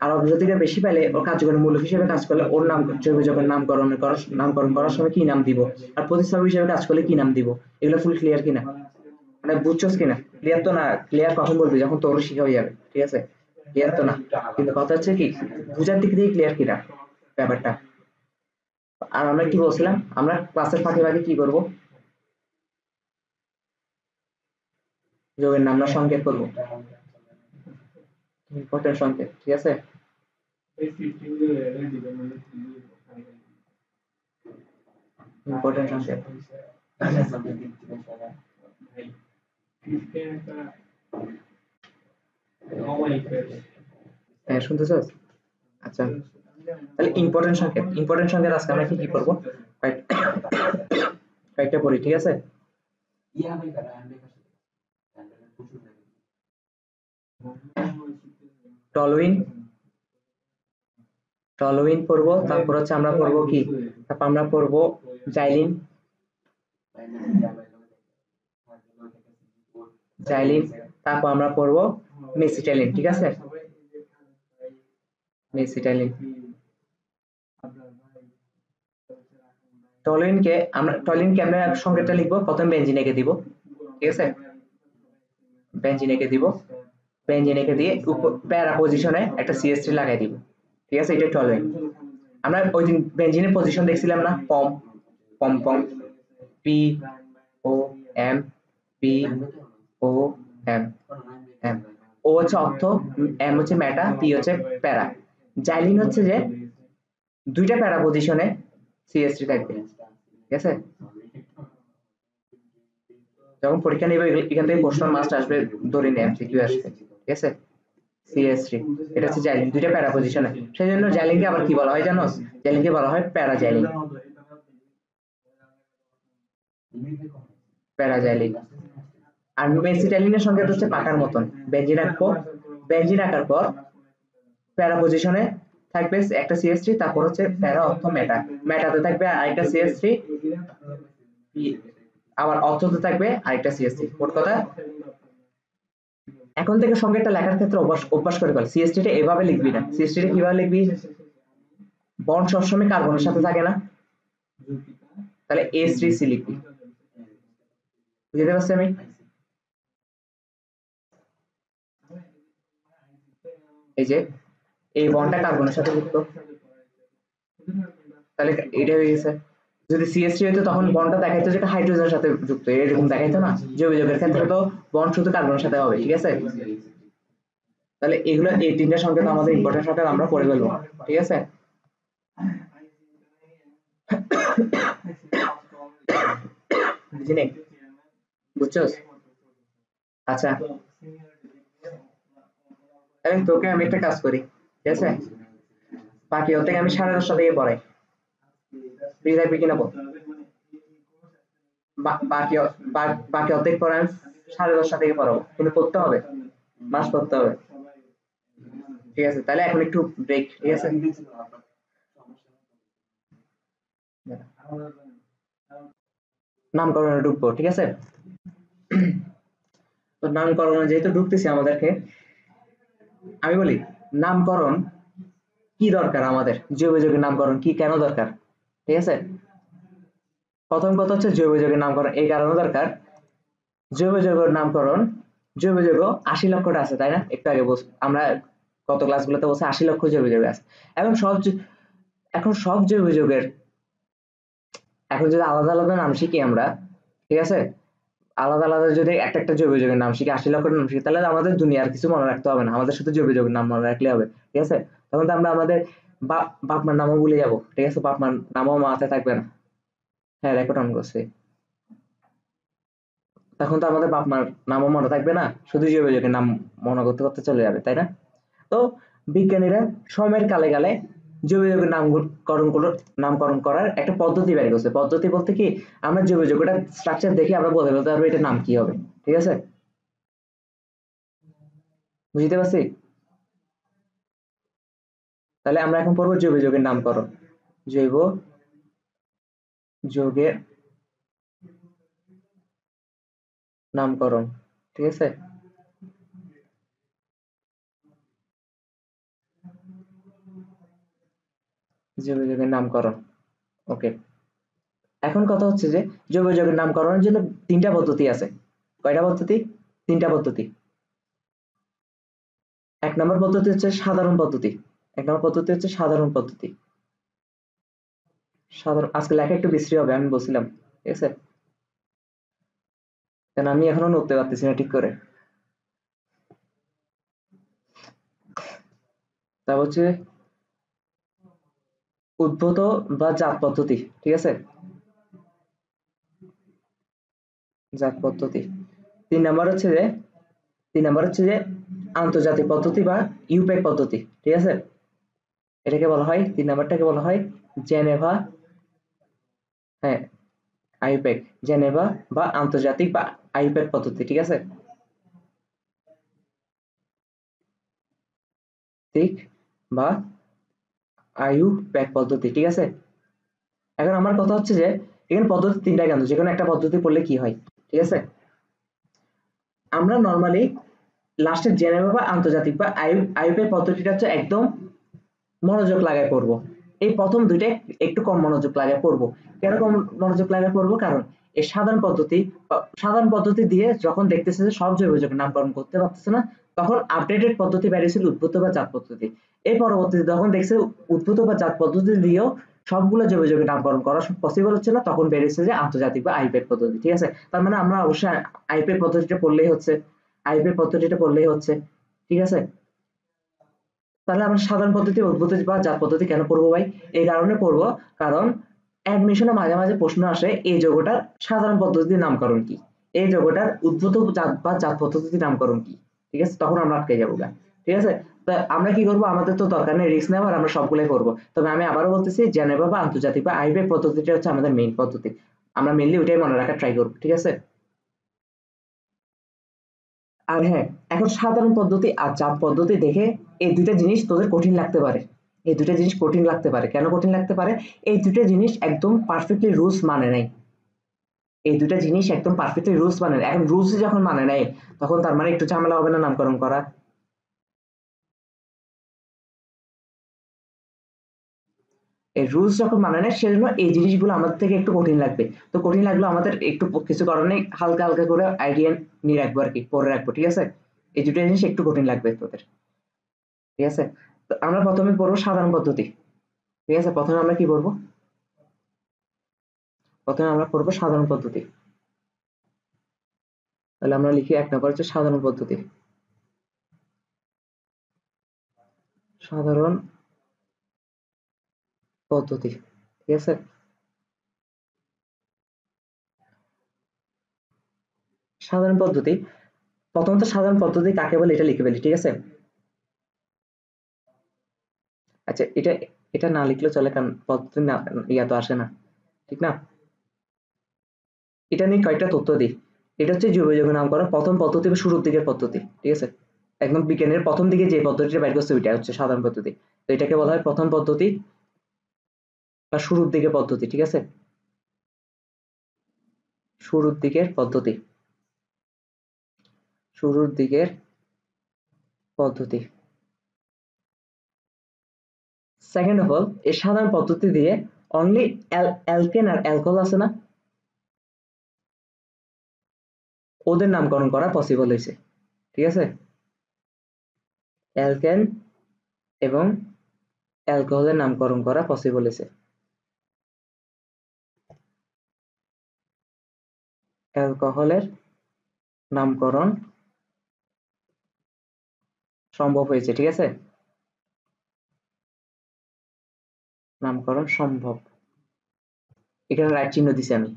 আর অগ্রাধিকার বেশি পেলে ওর কার্যকরী মূলক হিসেবে কাজ করলে ওর নাম যখন নামকরণ করার সময় কি নাম দিব, আর প্রতিস্থাপক হিসেবে কাজ করলে কি নাম দিব, এগুলো ফুল ক্লিয়ার কিনা, মানে বুঝছস কিনা? ক্লিয়ার তো না, ক্লিয়ার কখন বলবি, যখন তোর শিখা হয়ে যাবে, ঠিক আছে। ক্লিয়ার তো না, কিন্তু কথা হচ্ছে কি বুঝার দিক দিয়ে ক্লিয়ার কিনা ব্যাপারটা। আর আমরা কি বলছিলাম, আমরা ক্লাসের ফাঁকে ফাঁকে কি করব, যোগের নাম না সংকেত করব, ইম্পর্টেন্ট সংকেত, ঠিক আছে, ইম্পর্টেন্ট সংকেত। হ্যাঁ শুনতেছ, আচ্ছা। তাহলে ইম্পর্টেন্ট সংকেত, ইম্পর্টেন্ট সংকেত আজকে আমরা কি কি করবো, কয়েকটা পড়ি, ঠিক আছে। টলুইন, টলুইন পড়বো, তারপর হচ্ছে আমরা পড়বো কি, তারপর আমরা পড়বো জাইলিন, জাইলিন, তারপর আমরা পড়বো মেসিটাইলিন, ঠিক আছে, মেসিটাইলিন। টলুইনকে আমরা, টলুইনকে আমরা সংকেতটা লিখবো, প্রথম বেঞ্জিন এঁকে দিব, ঠিক আছে, বেঞ্জিন এঁকে দিব, বেঞ্জিন এঁকে দিয়ে প্যারা পজিশনে একটা CH3 লাগাই দিব, ঠিক আছে, এটা টলুইন। আমরা ওই দিন বেঞ্জিনের পজিশন দেখছিলাম না, পম পম পম, POM, POM, এম, ও হচ্ছে অর্থ, এম হচ্ছে মেটা, পি হচ্ছে প্যারা। জাইলিন হচ্ছে যে দুইটা প্যারা পজিশনে CH3 থাকবে, ঠিক আছে। যখন পরীক্ষা নেবে এখান থেকে প্রশ্ন মাস্ট আসবে, ধরে নিয়ে এমসিকিউ আসবে, ঠিক আছে। সিএস3 এটা হচ্ছে জাইলিন, দুইটা প্যারা পজিশনে, সেই জন্য জাইলিনকে আবার কি বলা হয় জানো? জাইলিনকে বলা হয় প্যারাজাইলিন, প্যারাজাইলিন। আর মেসিটাইলিনের সংকেত হচ্ছে পাকার মতন, বেঞ্জিন আঁকবো, বেঞ্জিন আঁকার পর প্যারা পজিশনে থাকবে একটা সিএস3, তারপর হচ্ছে প্যারা অর্থ মেটা, মেটাতে থাকবে আরেকটা সিএস3, আবার অর্থতে থাকবে আরেকটা সিএস3। মোট কথা এখন থেকে সংকেতটা লেখার ক্ষেত্রে অভ্যাস করে ফেল। সিএসটি টা এভাবে লিখবি না, সিএসটি টা কিভাবে লিখবি? বন্ড সবসময় কার্বনের সাথে থাকে না, তাহলে H3C লিখবি, বুঝতে পারছি আমি? এই যে এই বন্ডটা কার্বনের সাথে যুক্ত, তাহলে এটা হয়ে গেছে। যদি সিএসটি হইতো তখন বন্ডটা দেখাইতো যেটা হাইড্রোজেনের সাথে যুক্ত, এরকম দেখাইতো না। যৌগের ক্ষেত্রে তো বন্ড শুধু কার্বনের সাথে হবে, ঠিক আছে। তাহলে এগুলো এই তিনটা সংকেত আমাদের ইম্পর্টেন্ট সংকেত, আমরা পড়ে ফেলবো, ঠিক আছে। বুঝিনি, বুঝছস? আচ্ছা, তাহলে তোকে আমি একটা কাজ করি, ঠিক আছে, বাকি অর্ধেক আমি 10:30 থেকে পড়াই, ফ্রি থাকবি কিনা বল? বাকি বাকি অর্ধেক পড়া আমি 10:30 থেকে পড়াবো, কিন্তু পড়তে হবে, মাস পড়তে হবে, ঠিক আছে। তাহলে এখন একটু ব্রেক, ঠিক আছে। নামকরণে ঢুকবো, ঠিক আছে। তো নামকরণে যেহেতু ঢুকতেছি আমাদেরকে, আমি বলি নামকরণ কি দরকার আমাদের, জৈব যৌগের নামকরণ কি কেন দরকার, ঠিক আছে। প্রথম কথা হচ্ছে জৈব যৌগের নামকরণ এই কারণে দরকার, জৈব যৌগের নামকরণ, জৈব যৌগ 80 লক্ষটা আছে, তাই না? একটু আগে আমরা কত ক্লাসগুলোতে বলছি 80 লক্ষ জৈব যৌগ আছে। এখন সব জৈব যৌগের, এখন যদি আলাদা আলাদা নাম শিখি আমরা, ঠিক আছে, আলাদা আলাদা যদি একটা একটা জৈব যৌগের নাম শিখি, 80 লক্ষের নাম শিখি, তাহলে আমাদের দুনিয়ার কিছু মনে রাখতে হবে না, আমাদের শুধু জৈব যৌগের নাম মনে রাখলে হবে, ঠিক আছে। তখন তো আমরা আমাদের বাপ মার নামও ভুলে যাবো, ঠিক আছে, বাপ মার নামও মাথায় থাকবে না। হ্যাঁ, রেকর্ড অন করছি। তখন তো আমাদের বাপ মার নামও মনে থাকবে না, শুধু জৈব যৌগের নাম মনে করতে করতে চলে যাবে, তাই না? তো বিজ্ঞানীরা সময়ের কালে কালে জৈব যৌগের নামকরণ করার একটা পদ্ধতি বের করছে। পদ্ধতি বলতে কি, আমরা জৈব যৌগটা স্ট্রাকচার দেখে আমরা বলে ফেলতে পারবো এটার নাম কি হবে, ঠিক আছে। বুঝতে পারছি? তাহলে আমরা এখন পড়বো জৈব যৌগের নামকরণ, জৈব যৌগের নামকরণ, ঠিক আছে। জৈব যৌগের নামকরণ, ওকে। এখন কথা হচ্ছে যে জৈব যৌগের নামকরণের জন্য তিনটা পদ্ধতি আছে। কয়টা পদ্ধতি? তিনটা পদ্ধতি। এক নম্বর পদ্ধতি হচ্ছে সাধারণ পদ্ধতি, এক নম্বর পদ্ধতি হচ্ছে সাধারণ পদ্ধতি। সাধারণ, আজকে লেখা একটু বিশ্রী হবে আমি বলছিলাম, ঠিক আছে, কারণ আমি এখনো নড়তে পারতেছি না ঠিক করে। তারপর হচ্ছে উদ্ভূত বা জাত পদ্ধতি, ঠিক আছে, জাত পদ্ধতি। তিন নাম্বার হচ্ছে যে আন্তর্জাতিক পদ্ধতি বা ইউপেক পদ্ধতি, ঠিক আছে। এটাকে বলা হয়, তিন নাম্বারটাকে বলা হয় জেনেভা, হ্যাঁ, আইউপ্যাক, জেনেভা বা আন্তর্জাতিক বা আইউপ্যাক পদ্ধতি, ঠিক আছে, ঠিক, বা আইউপ্যাক পদ্ধতি, ঠিক আছে। এখন আমার কথা হচ্ছে যে এখানে পদ্ধতি তিনটা কেন, যে কোনো একটা পদ্ধতি পড়লে কি হয়, ঠিক আছে। আমরা নরমালি লাস্টে জেনেভা বা আন্তর্জাতিক বা আইউপ্যাক পদ্ধতিটা হচ্ছে একদম মনোযোগ লাগায় পড়বো। এই প্রথম দুইটা একটু কম মনোযোগ লাগায় পড়বো। কেন কম মনোযোগ লাগায় পড়বো? কারণ এই সাধারণ পদ্ধতি দিয়ে যখন দেখতেছে যে সব জৈব যৌগের নামকরণ করতে পারতেছে না, তখন আপডেটেড পদ্ধতি বেরিয়েছিল উদ্ভূত বা জাত পদ্ধতি। এই পরবর্তীতে যখন দেখছে উদ্ভূত বা জাত পদ্ধতি দিয়েও সবগুলো জৈব যৌগের নামকরণ করা পসিবল হচ্ছে না, তখন বেরিয়েছে যে আন্তর্জাতিক বা আইউপ্যাক পদ্ধতি, ঠিক আছে। তার মানে আমরা অবশ্যই আইউপ্যাক পদ্ধতিটা পড়লেই হচ্ছে, আইউপ্যাক পদ্ধতিটা পড়লেই হচ্ছে, ঠিক আছে। তাহলে আমরা সাধারণ পদ্ধতি, উদ্ভূত বা জাত পদ্ধতি কেন পড়বো ভাই? এই কারণে পড়বো, কারণ অ্যাডমিশনে মাঝে মাঝে প্রশ্ন আসে এই যৌগটার সাধারণ পদ্ধতির নামকরণ কি। এই যৌগটার উদ্ভূত জাত বা জাত পদ্ধতির নামকরণ কি, ঠিক আছে, তখন আমরা আটকে যাবো গা, ঠিক আছে। তা আমরা কি করবো, আমাদের তো দরকার নেই রিস্ক নেওয়ার, আমরা সবগুলোই করবো। তবে আমি আবারও বলতেছি, জেনেভা বা আন্তর্জাতিক বা আইবিএ পদ্ধতিটা হচ্ছে আমাদের মেইন পদ্ধতি, আমরা মেইনলি ওইটাই মনে রাখার ট্রাই করবো, ঠিক আছে। আর হ্যাঁ, এখন সাধারণ পদ্ধতি আর জাত পদ্ধতি দেখে এই দুইটা জিনিস তোদের কঠিন লাগতে পারে, এই দুইটা জিনিস কঠিন লাগতে পারে, কেন কঠিন লাগতে পারে, এই দুইটা জিনিস একদম পারফেক্টলি রুলস মানে নাই, এই দুইটা জিনিস একদম পারফেক্টলি রুলস মানে নাই। এখন রুলস যখন মানে নাই, তখন তার মানে একটু ঝামেলা হবে না নামকরণ করা। এই রুলস যখন মানে নেয়, সেজন্য এই জিনিসগুলো আমাদের থেকে একটু কঠিন লাগবে। তো কঠিন লাগলো আমাদের একটু কিছু কারণে হালকা হালকা করে আইডিয়া নিয়ে রাখবো আর কি, পরে রাখবো, ঠিক আছে। এই দুটো জিনিস একটু কঠিন লাগবে তোদের, ঠিক আছে। তো আমরা প্রথমে পড়বো সাধারণ পদ্ধতি, ঠিক আছে। প্রথমে আমরা কি পড়বো, প্রথমে আমরা পড়বো সাধারণ পদ্ধতি। তাহলে আমরা লিখি 1 নম্বর হচ্ছে সাধারণ পদ্ধতি। সাধারণ পদ্ধতি, ঠিক আছে। সাধারণ পদ্ধতি, প্রথমত সাধারণ পদ্ধতি কাকে বলে এটা লিখে ফেলি, ঠিক আছে। আচ্ছা, এটা এটা না লিখলে চলে, কারণ পদ্ধতি না ইয়া তো আসে না, ঠিক না। এটা নিয়ে কয়েকটা তথ্য দিই। এটা হচ্ছে জৈব যৌগ নামকরণ প্রথম পদ্ধতি বা শুরুর দিকের পদ্ধতি, ঠিক আছে। একদম বিজ্ঞানের প্রথম দিকে যে পদ্ধতিটা বের করছে ওইটা হচ্ছে সাধারণ পদ্ধতি। তো এটাকে বলা হয় প্রথম পদ্ধতি বা শুরুর দিকের পদ্ধতি, ঠিক আছে। শুরুর দিকের পদ্ধতি, শুরুর দিকের পদ্ধতি। সেকেন্ড অফ অল, এই সাধারণ পদ্ধতি দিয়ে অনলি অ্যালকেন আর অ্যালকোহল আছে না, ওদের নামকরণ করা পসিবল হয়েছে, ঠিক আছে। অ্যালকেন এবং অ্যালকোহলের নামকরণ করা পসিবল হয়েছে। অ্যালকোহলের নামকরণ সম্ভব হয়েছে, ঠিক আছে। নামকরণ সম্ভব, এখানে রাইট চিহ্ন দিছি আমি,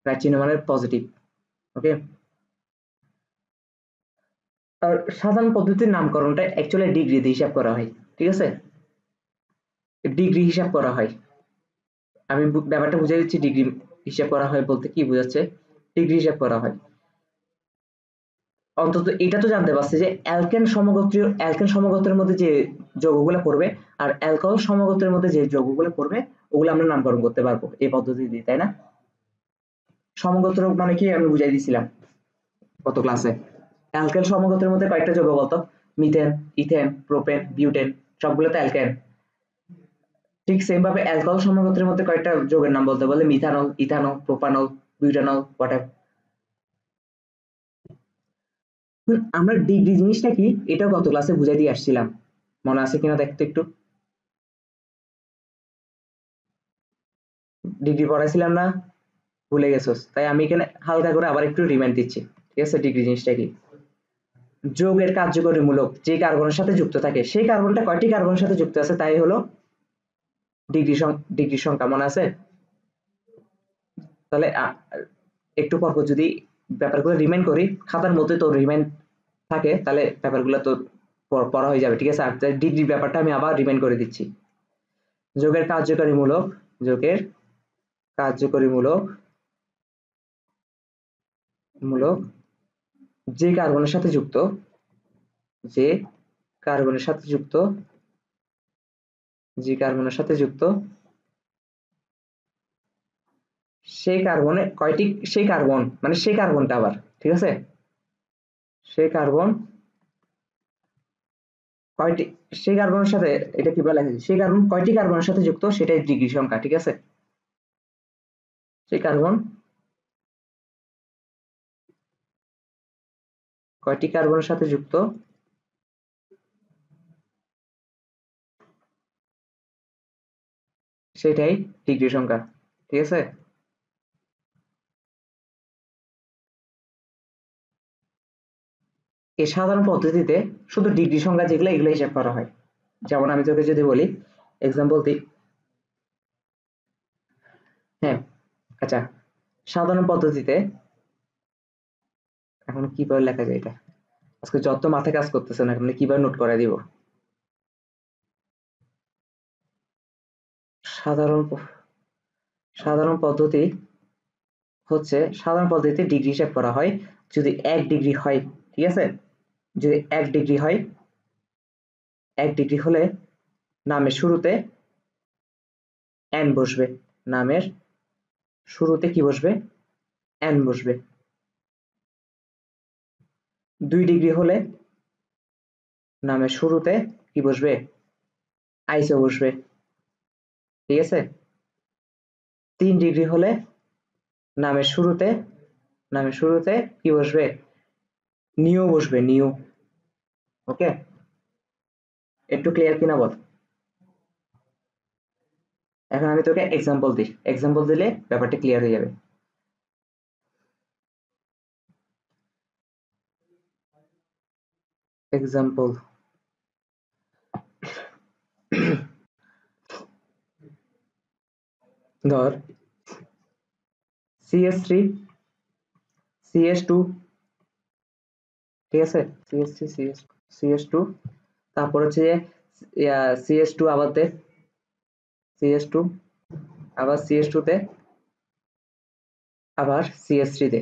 রাইট চিহ্ন মানে পজিটিভ, ওকে। আর সাধারণ পদ্ধতির নামকরণটা অ্যাকচুয়ালি ডিগ্রি দিয়ে হিসাব করা হয়, ঠিক আছে। ডিগ্রি হিসাব করা হয়, আমি ব্যাপারটা বুঝিয়ে দিচ্ছি। ডিগ্রি হিসাব করা হয় বলতে কি বোঝাচ্ছে, ডিগ্রি হিসাব করা হয়। অন্তত এটা তো জানতে পারছি যে অ্যালকেন সমগোত্রের মধ্যে যে যৌগগুলো পড়বে আর অ্যালকোহল সমগোত্রের মধ্যে যে যৌগগুলো পড়বে ওগুলো আমরা নামকরণ করতে পারবো এই পদ্ধতি দিয়ে, তাই না। সমগোত্র মানে কি আমি বুঝাই দিছিলাম গত ক্লাসে। অ্যালকেন সমগোত্রের মধ্যে কয়েকটা যৌগ বলতো, মিথেন, ইথেন, প্রোপেন, বিউটেন, সবগুলো তো অ্যালকেন। ঠিক সেম ভাবে অ্যালকোহল সমগোত্রের মধ্যে কয়েকটা যৌগের নাম বলতে বলে, methanol, ethanol, propanol, butanol, whatever. আমরা ডিগ্রি জিনিসটা কি এটাও গত ক্লাসে বুঝাই দিয়ে আসছিলাম, মনে আছে কিনা দেখতো একটু। ডিগ্রি পড়াইছিলাম না, ভুলে গেছোস, তাই আমি এখানে হালকা করে আবার একটু রিমাইন্ড দিচ্ছি, ঠিক আছে। ডিগ্রি জিনিসটা কি, যৌগের কার্যকরী মূলক যে কার্বনের সাথে যুক্ত থাকে, সেই কার্বনটা কয়টি কার্বনের সাথে যুক্ত আছে তাই হলো ডিগ্রি সংখ্যা, মনে আছে। তাহলে একটু পর যদি ব্যাপারগুলো রিমাইন্ড করি, খাতার মধ্যে তো রিমাইন্ড থাকে, তাহলে ব্যাপারগুলো তো পড়া হয়ে যাবে, ঠিক আছে। আর ডিগ্রি ব্যাপারটা আমি আবার রিমাইন্ড করে দিচ্ছি। যোগের কার্যকরী মূলক, যোগের কার্যকরী মূলক মূলক যে কার্বনের সাথে যুক্ত, যে কার্বনের সাথে যুক্ত, যে কার্বনের সাথে যুক্ত, সেই কার্বনে কয়টি, সেই কার্বন মানে সেই কার্বনটা আবার, ঠিক আছে। সেই কার্বন কয়টি, সেই কার্বনের সাথে, এটা কি বলা হয়, সেই কার্বন কয়টি কার্বনের সাথে যুক্ত সেটাই ডিগ্রি সংখ্যা, ঠিক আছে। সেই কার্বন কয়টি কার্বনের সাথে যুক্ত সেটাই ডিগ্রি সংখ্যা, ঠিক আছে। এই সাধারণ পদ্ধতিতে শুধু ডিগ্রি সংখ্যা যেগুলো এগুলো হিসাব করা হয়। যেমন আমি তোকে যদি বলি এক্সাম্পল দিই, হ্যাঁ, আচ্ছা, সাধারণ পদ্ধতিতে এখন কিভাবে লেখা যায় এটা? আজকে যত মাথায় কাজ করতেছে না, এখন কিভাবে নোট করে দিব? সাধারণ সাধারণ পদ্ধতি হচ্ছে, সাধারণ পদ্ধতিতে ডিগ্রি হিসাব করা হয় যদি 1 ডিগ্রি হয়, ঠিক আছে? যদি 1 ডিগ্রি হয়, 1 ডিগ্রি হলে নামের শুরুতে n বসবে। নামের শুরুতে কি বসবে? n বসবে। 2 ডিগ্রি হলে নামের শুরুতে কি বসবে? আইসো বসবে, ঠিক আছে? 3 ডিগ্রি হলে নামের শুরুতে কি বসবে? নিউ বসবে, নিউ। ওকে, একটু ক্লিয়ার কিনা বল? এখন আমি তোকে এক্সাম্পল দিই, এক্সাম্পল দিলে ব্যাপারটা ক্লিয়ার হয়ে যাবে। এক্সাম্পল ধর CS3 CS2, ঠিক আছে? CS3 CS2, তারপর হচ্ছে যে CS2 আবার দে, CS2 আবার CS2 তে আবার CS3 তে,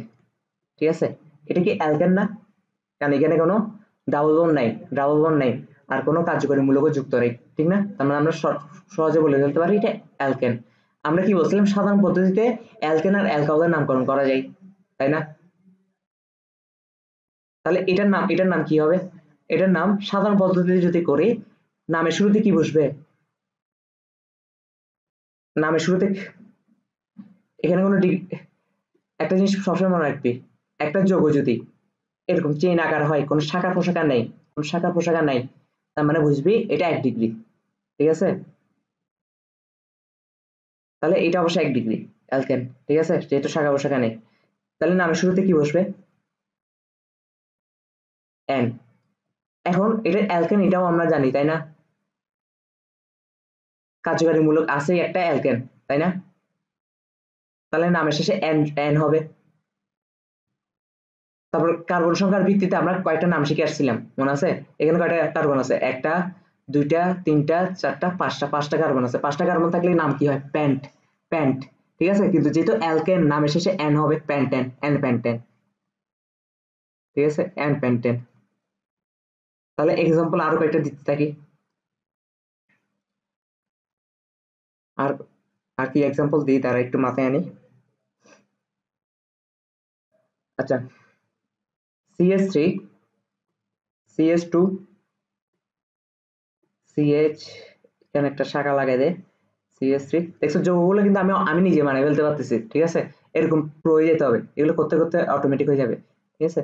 ঠিক আছে? এটা কি অ্যালকেন না? কারণ এখানে কোনো ডাবল বন্ড নাই, ডাবল বন্ড নাই, আর কোনো কার্যকরী মূলকও যুক্ত নেই, ঠিক না? তার মানে আমরা সহজে বলে ফেলতে পারি এটা অ্যালকেন। আমরা কি বলছিলাম? সাধারণ পদ্ধতিতে অ্যালকেন আর অ্যালকোহলের নামকরণ করা যায়, তাই না? তাহলে এটার নাম কি হবে? এটার নাম সাধারণ পদ্ধতিতে যদি করি, নামের শুরুতে কি বসবে? নামের শুরুতে এখানে কোনো একটা জিনিস সবসময় মনে রাখবি, একটা যৌগ যদি এরকম চেইন আকার হয়, কোনো শাখা প্রশাখা নেই, কোনো শাখা প্রশাখা নাই, তার মানে বুঝবি এটা 1 ডিগ্রি, ঠিক আছে? তাহলে এটা অবশ্যই 1 ডিগ্রি অ্যালকেন, ঠিক আছে? যেহেতু শাখা প্রশাখা নেই, তাহলে নামের শুরুতে কি বসবে? n। এখন এটা অ্যালকেন, এটাও আমরা জানি, তাই না? কার্যকারী মূলক আছে একটা অ্যালকেন, তাই না? তাহলে নামের শেষে n হবে। তারপর কার্বন সংখ্যার ভিত্তিতে আমরা কয়েকটা নাম শিখে আসছিলাম, মনে আছে? এখানে কয়টা কার্বন আছে? 1টা 2টা 3টা 4টা 5টা কার্বন আছে। 5টা কার্বন থাকলে নাম কি হয়? প্যান্ট, প্যান্ট, ঠিক আছে? কিন্তু যেহেতু অ্যালকেন, নামের শেষে n হবে, প্যান্টেন, n প্যান্টেন, ঠিক আছে? n প্যান্টেন। তাহলে এক্সাম্পল আরো কয়েকটা দিতে থাকি। আর আর কি এক্সাম্পল দিই, তারা একটু মাথায় আনি। আচ্ছা, CS3 CS2 CH, এখানে একটা শাখা লাগাই দে, CS3। দেখছো যৌগগুলো কিন্তু আমি নিজে বানাই ফেলতে পারতেছি, ঠিক আছে? এরকম প্রয়ে যেতে হবে, এগুলো করতে করতে অটোমেটিক হয়ে যাবে, ঠিক আছে?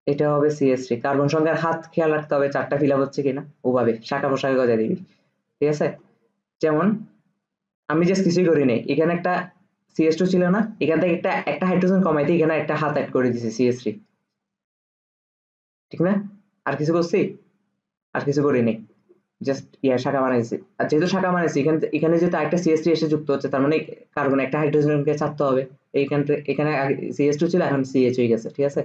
এটা হবে CS3। কার্বন সংখ্যার হাত খেয়াল রাখতে হবে 4টা ফিল আপ হচ্ছে কিনা, ওভাবে শাখা প্রশাখা গজায় দিবি, ঠিক আছে? যেমন আমি জাস্ট কিছুই করি নাই, এখানে একটা CS2 ছিল না, এখান থেকে একটা একটা হাইড্রোজেন কমাইতে এখানে একটা হাত অ্যাড করে দিছি CS3, ঠিক না? আর কিছু করছি? আর কিছু করিনি, জাস্ট শাখা বানাইছি। আর যেহেতু শাখা বানাইছি, এখানে যেহেতু একটা CS3 এসে যুক্ত হচ্ছে, তার মানে কার্বন একটা হাইড্রোজেনকে ছাড়তে হবে। এখানে CS2 ছিল, এখন CH হয়ে গেছে, ঠিক আছে?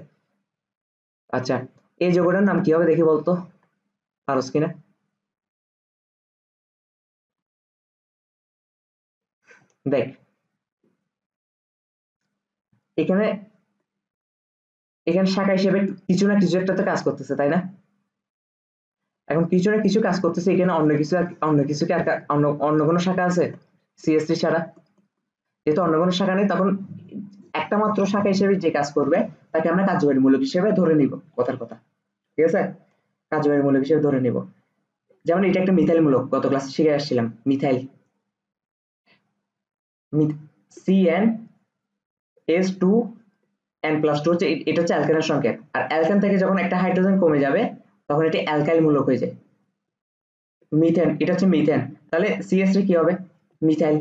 আচ্ছা, এই যৌগটার নাম কি হবে দেখি বলতো, পারস কিনা? দেখ, এখানে এখানে শাখা হিসেবে কিছু না কিছু একটা তো কাজ করতেছে, তাই না? এখন কিছু না কিছু কাজ করতেছে, এখানে অন্য কিছু কি আর অন্য কোনো শাখা আছে CS3 ছাড়া? যেহেতু অন্য কোনো শাখা নেই, তখন একটা মাত্র শাখা হিসেবে যে কাজ করবে তাকে আমরা কার্যকরী মূলক হিসেবে ধরে নিব, কথার কথা, ঠিক আছে? কার্যকরী মূলক হিসেবে ধরে নিব। যেমন এটা একটা মিথাইল মূলক, গত ক্লাসে শিখে আসছিলাম, মিথাইল, CnS2n+2 হচ্ছে, এটা হচ্ছে অ্যালকেনের সংকেত। আর অ্যালকেন থেকে যখন একটা হাইড্রোজেন কমে যাবে, তখন এটি অ্যালকাইল মূলক হয়ে যায়। মিথেন, এটা হচ্ছে মিথেন। তাহলে CS3 কি হবে? মিথাইল,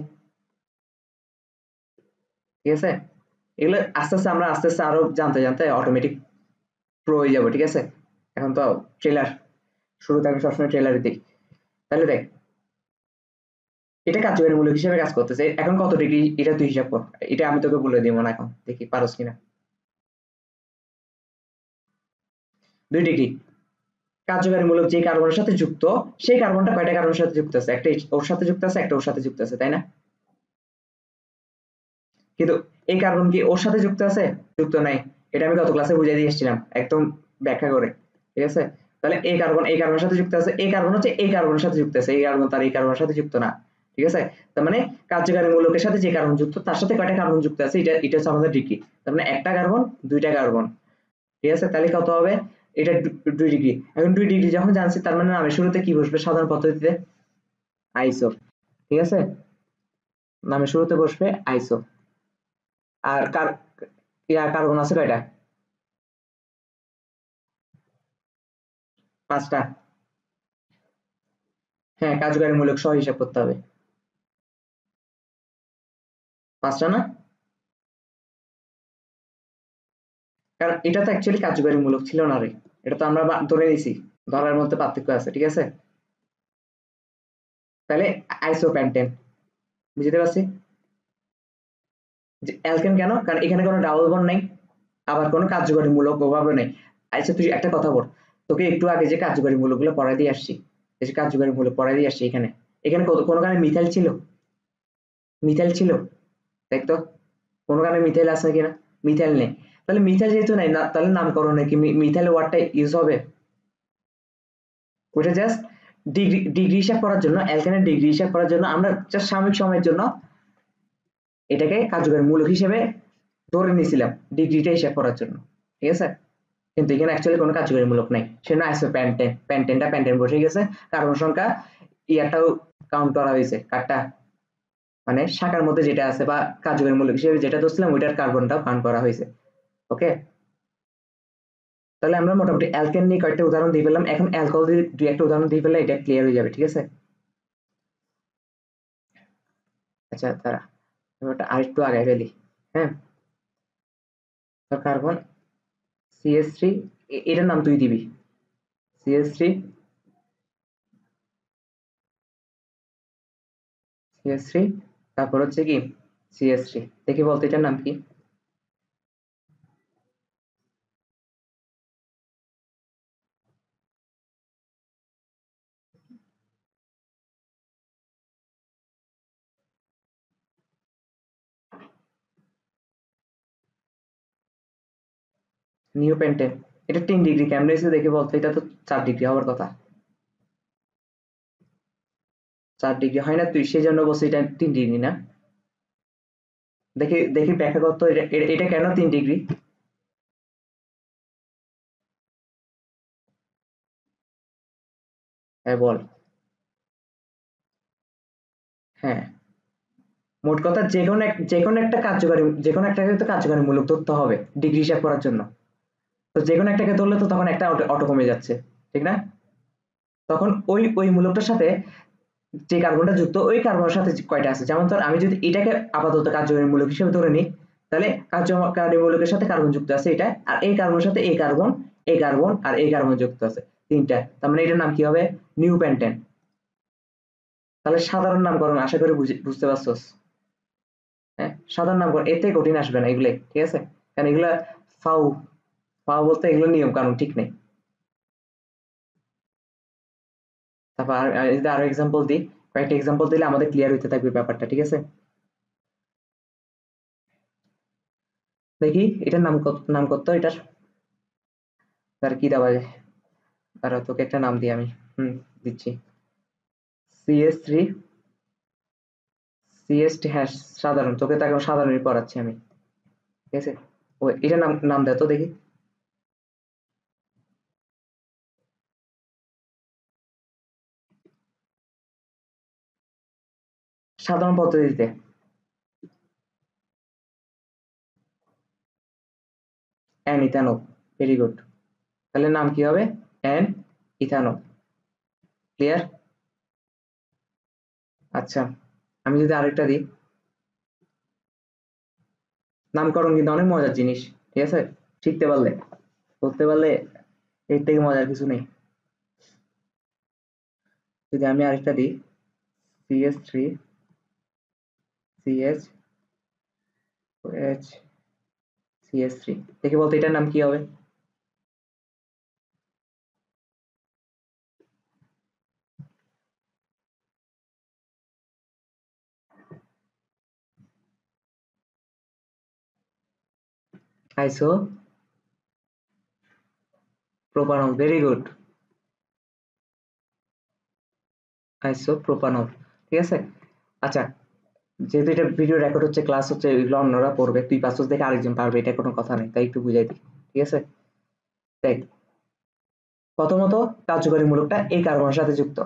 ঠিক আছে? এগুলো আস্তে আস্তে আরো জানতে জানতে অটোমেটিক প্রো হয়ে যাবো, ঠিক আছে? এখন তো ট্রেলার, শুরুতে আমি সবসময় ট্রেলার দিই। তাহলে দেখ, এটা কার্যকরী মূলক হিসেবে কাজ করতেছে। এখন কত ডিগ্রি এটা তুই হিসাব কর, এটা আমি তোকে বলে দিব না, এখন দেখি পারস কিনা। 2 ডিগ্রি। কার্যকারী মূলক যে কার্বনের সাথে যুক্ত সেই কার্বনটা কয়টা কার্বনের সাথে যুক্ত আছে? একটা ওর সাথে যুক্ত আছে, একটা ওর সাথে যুক্ত আছে, তাই না? কিন্তু এই কার্বন কি ওর সাথে যুক্ত আছে? যুক্ত নাই। এটা আমি গত ক্লাসে বুঝিয়ে দিয়ে এসেছিলাম একদম ব্যাখ্যা করে, ঠিক আছে? তাহলে এই কার্বন এই কার্বনের সাথে যুক্ত আছে, এই কার্বন হচ্ছে এই কার্বনের সাথে যুক্ত আছে, এই কার্বন তার এই কার্বনের সাথে যুক্ত না, ঠিক আছে? তার মানে কার্যকারী মূলকের সাথে যে কার্বন যুক্ত তার সাথে কয়টা কার্বন যুক্ত আছে, এটা হচ্ছে আমাদের ডিগ্রি। তার মানে একটা কার্বন দুইটা কার্বন, ঠিক আছে? তাহলে কত হবে? এটা 2 ডিগ্রি। এখন 2 ডিগ্রি যখন জানছি তার মানে নামের শুরুতে কি বসবে সাধারণ পদ্ধতিতে? আইসো, ঠিক আছে? নামের শুরুতে বসবে আইসো। আর কার্বন আছে কয়টা? 5টা। হ্যাঁ, কার্যকারী মূলক সহ হিসাব করতে হবে। 5টা না? কারণ এটা তো অ্যাকচুয়ালি কার্যকারী মূলক ছিল না রে, এটা তো আমরা ধরে নিয়েছি, ধরার মধ্যে পার্থক্য আছে, ঠিক আছে? তাহলে আইসোপ্যান্টেন, বুঝতে পারছি যে অ্যালকেন কেন, কারণ এখানে কোনো ডাবল বন্ড নাই, আবার কোনো কার্যকারী মূলক ওভাবে নেই। আচ্ছা তুই একটা কথা বল, তোকে একটু আগে যে কার্যকারী মূলকগুলো পড়াই দিয়ে আসছি, এই যে কার্যকারী মূলক পড়াই দিয়ে আসছি, এখানে এখানে কোনো কারণে মিথাইল ছিল? মিথাইল ছিল? দেখতো কোনো কারণে মিথাইল আছে কিনা? মিথাইল নেই। তাহলে মিথাইল যেহেতু নাই না, তাহলে নামকরণে কি মিথাইল ওয়ার্ডটা ইউজ হবে? ওইটা জাস্ট ডিগ্রি ডিগ্রি হিসাব করার জন্য, অ্যালকেনের ডিগ্রি হিসাব করার জন্য আমরা জাস্ট সাময়িক সময়ের জন্য এটাকে কার্যকরী মূলক হিসেবে ধরে নিয়েছিলাম, ডিগ্রিটা হিসাব করার জন্য, ঠিক আছে? কিন্তু এখানে অ্যাকচুয়ালি কোনো কার্যকরী মূলক নাই, সেজন্য আইসো প্যান্টেন, প্যান্টেনটা প্যান্টেন বসে গেছে, কার্বন সংখ্যা ইয়াটাও কাউন্ট করা হয়েছে, কারটা মানে শাখার মধ্যে যেটা আছে বা কার্যকরী মূলক হিসেবে যেটা ধরছিলাম ওইটার কার্বনটাও কাউন্ট করা হয়েছে। ওকে, তাহলে আমরা মোটামুটি অ্যালকেন নিয়ে কয়েকটা উদাহরণ দিয়ে পেলাম, এখন অ্যালকোহল দিয়ে দুই একটা উদাহরণ দিয়ে পেলে এটা ক্লিয়ার হয়ে যাবে, ঠিক আছে? আচ্ছা তারা ওটা আরেকটু আগায় ফেলি। হ্যাঁ, তো কার্বন CH3, এটার নাম তুই দিবি, CH3, CH3, তারপর হচ্ছে কি CH3, দেখি বলতো এটার নাম কি? New pentane. এটা 3 ডিগ্রি কেমনে হয়েছে দেখি বলতো, এটা তো 4 ডিগ্রি হওয়ার কথা। 4 ডিগ্রি হয় না, তুই সেই জন্য বলছিস এটা 3 ডিগ্রি না? দেখি দেখি ব্যাখ্যা করতো এটা কেন 3 ডিগ্রি? হ্যাঁ বল। হ্যাঁ, মোট কথা যে কোনো একটা কার্যকারী, যে কোনো একটাকে তো কার্যকারী মূলক ধরতে হবে ডিগ্রি হিসাব করার জন্য। তো যে কোনো একটাকে ধরলে তো তখন একটা অটো অটো কমে যাচ্ছে, ঠিক না? তখন ওই ওই মূলকটার সাথে যে কার্বনটা যুক্ত ওই কার্বনের সাথে কয়টা আছে, যেমন ধর আমি যদি এটাকে আপাতত কার্যকারী মূলক হিসেবে ধরে নিই, তাহলে কার্যকারী মূলকের সাথে কার্বন যুক্ত আছে এটা, আর এই কার্বনের সাথে এই কার্বন, এই কার্বন আর এই কার্বন যুক্ত আছে, 3টা। তার মানে এটার নাম কি হবে? New pentane. তাহলে সাধারণ নামকরণ আশা করি বুঝতে পারছস। হ্যাঁ, সাধারণ নামকরণ এর থেকে কঠিন আসবে না এগুলো, ঠিক আছে? কারণ এগুলা ফাউ, ফাউ বলতে এগুলো নিয়ম কানুন ঠিক নেই। তারপর যদি আরো এক্সাম্পল দিই, কয়েকটা এক্সাম্পল দিলে আমাদের ক্লিয়ার হইতে থাকবে ব্যাপারটা, ঠিক আছে? দেখি এটার নাম কত এটার, তার কি দেওয়া যায়? তারা তোকে একটা নাম দিই আমি, দিচ্ছি। CH3, CH3, হ্যাঁ সাধারণ, তোকে তাকে সাধারণই পড়াচ্ছি আমি, ঠিক আছে? ও এটার নাম নাম দে তো দেখি। সাধারণ পদ্ধতিতে অ্যান ইথানো, ভেরি গুড। তাহলে নাম কি হবে? অ্যান ইথানো, ক্লিয়ার? আচ্ছা, আমি যদি আরেকটা দিই, নামকরণ কিন্তু অনেক মজার জিনিস, ঠিক আছে? শিখতে পারলে, করতে পারলে এর থেকে মজার কিছু নেই। যদি আমি আরেকটা দিই, CH3, CH, OH, CH3, দেখি বলতো এটার নাম কি হবে? আইসোপ্রোপানল, ভেরি গুড, আইসোপ্রোপানল। ঠিক আছে। আচ্ছা, যেহেতু এটা ভিডিও রেকর্ড হচ্ছে, ক্লাস হচ্ছে, এগুলো অন্যরা পড়বে, তুই পাঁচশ দেখে আরেকজন পারবে, এটা কোনো কথা নেই, তাই একটু বুঝাই দিই। ঠিক আছে, দেখ, প্রথমত কার্যকরীমূলকটা এই কার্বনের সাথে যুক্ত,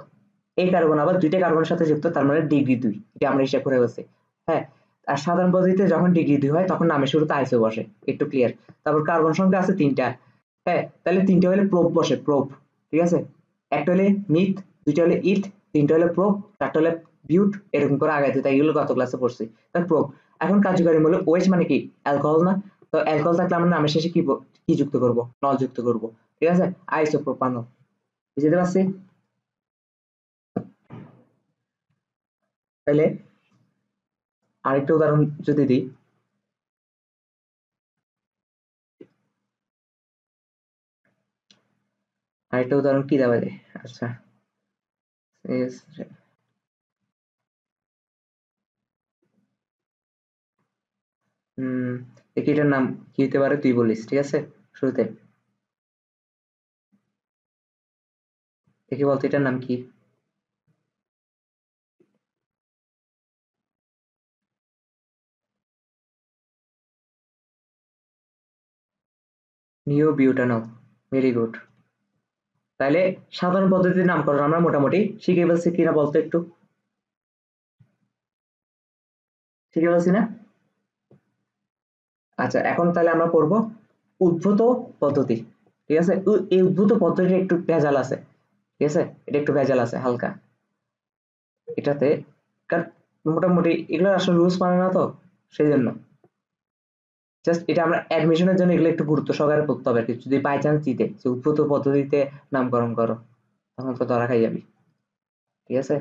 এই কার্বন আবার দুইটা কার্বনের সাথে যুক্ত, তার মানে ডিগ্রি 2, এটা আমরা হিসাব করে বলছি। হ্যাঁ, আর সাধারণ পদ্ধতিতে যখন ডিগ্রি 2 হয় তখন নামের শুরুতে আইসো বসে, একটু ক্লিয়ার। তারপর কার্বন সংখ্যা আছে 3টা। হ্যাঁ, তাহলে 3টে হলে প্রোপ বসে, প্রোপ। ঠিক আছে, একটা হলে মিথ, দুইটা হলে ইথ, তিনটা হলে প্রোপ, চারটা হলে বিউট, এরকম করে আগাইতে, তাই এগুলো গত ক্লাসে পড়ছি। তার প্রোপ। এখন কার্যকারীমূলক ওএইচ মানে কি? অ্যালকোহল না? তো অ্যালকোহল থাকলে আমরা নামের শেষে কি যুক্ত করব? নল যুক্ত করব। ঠিক আছে, আইসোপ্রোপানল। বুঝতে পারছি? তাহলে আরেকটা উদাহরণ যদি দিই, আরেকটা উদাহরণ কি দেওয়া যায়? আচ্ছা, দেখি এটার নাম কি হতে পারে, তুই বলিস। ঠিক আছে, শুরুতে দেখি, বলতো এটার নাম কি? নিওবিউটানল, ভেরি গুড। তাহলে সাধারণ পদ্ধতির নামকরণ আমরা মোটামুটি শিখে ফেলছি কিনা বলতো একটু? শিখে ফেলছি না? আচ্ছা, এখন তাহলে আমরা পড়বো উদ্ভূত পদ্ধতি। ঠিক আছে, এই উদ্ভূত পদ্ধতিটা একটু ভেজাল আছে। ঠিক আছে, এটা একটু ভেজাল আছে হালকা এটাতে, কারণ মোটামুটি এগুলো আসলে রুলস মানে না, তো সেই জন্য জাস্ট এটা আমরা অ্যাডমিশনের জন্য এগুলো একটু গুরুত্ব সহকারে পড়তে হবে আর কি। যদি বাই চান্স দিতে যে উদ্ভূত পদ্ধতিতে নামকরণ করো, তখন তো ধরা খাই যাবি। ঠিক আছে,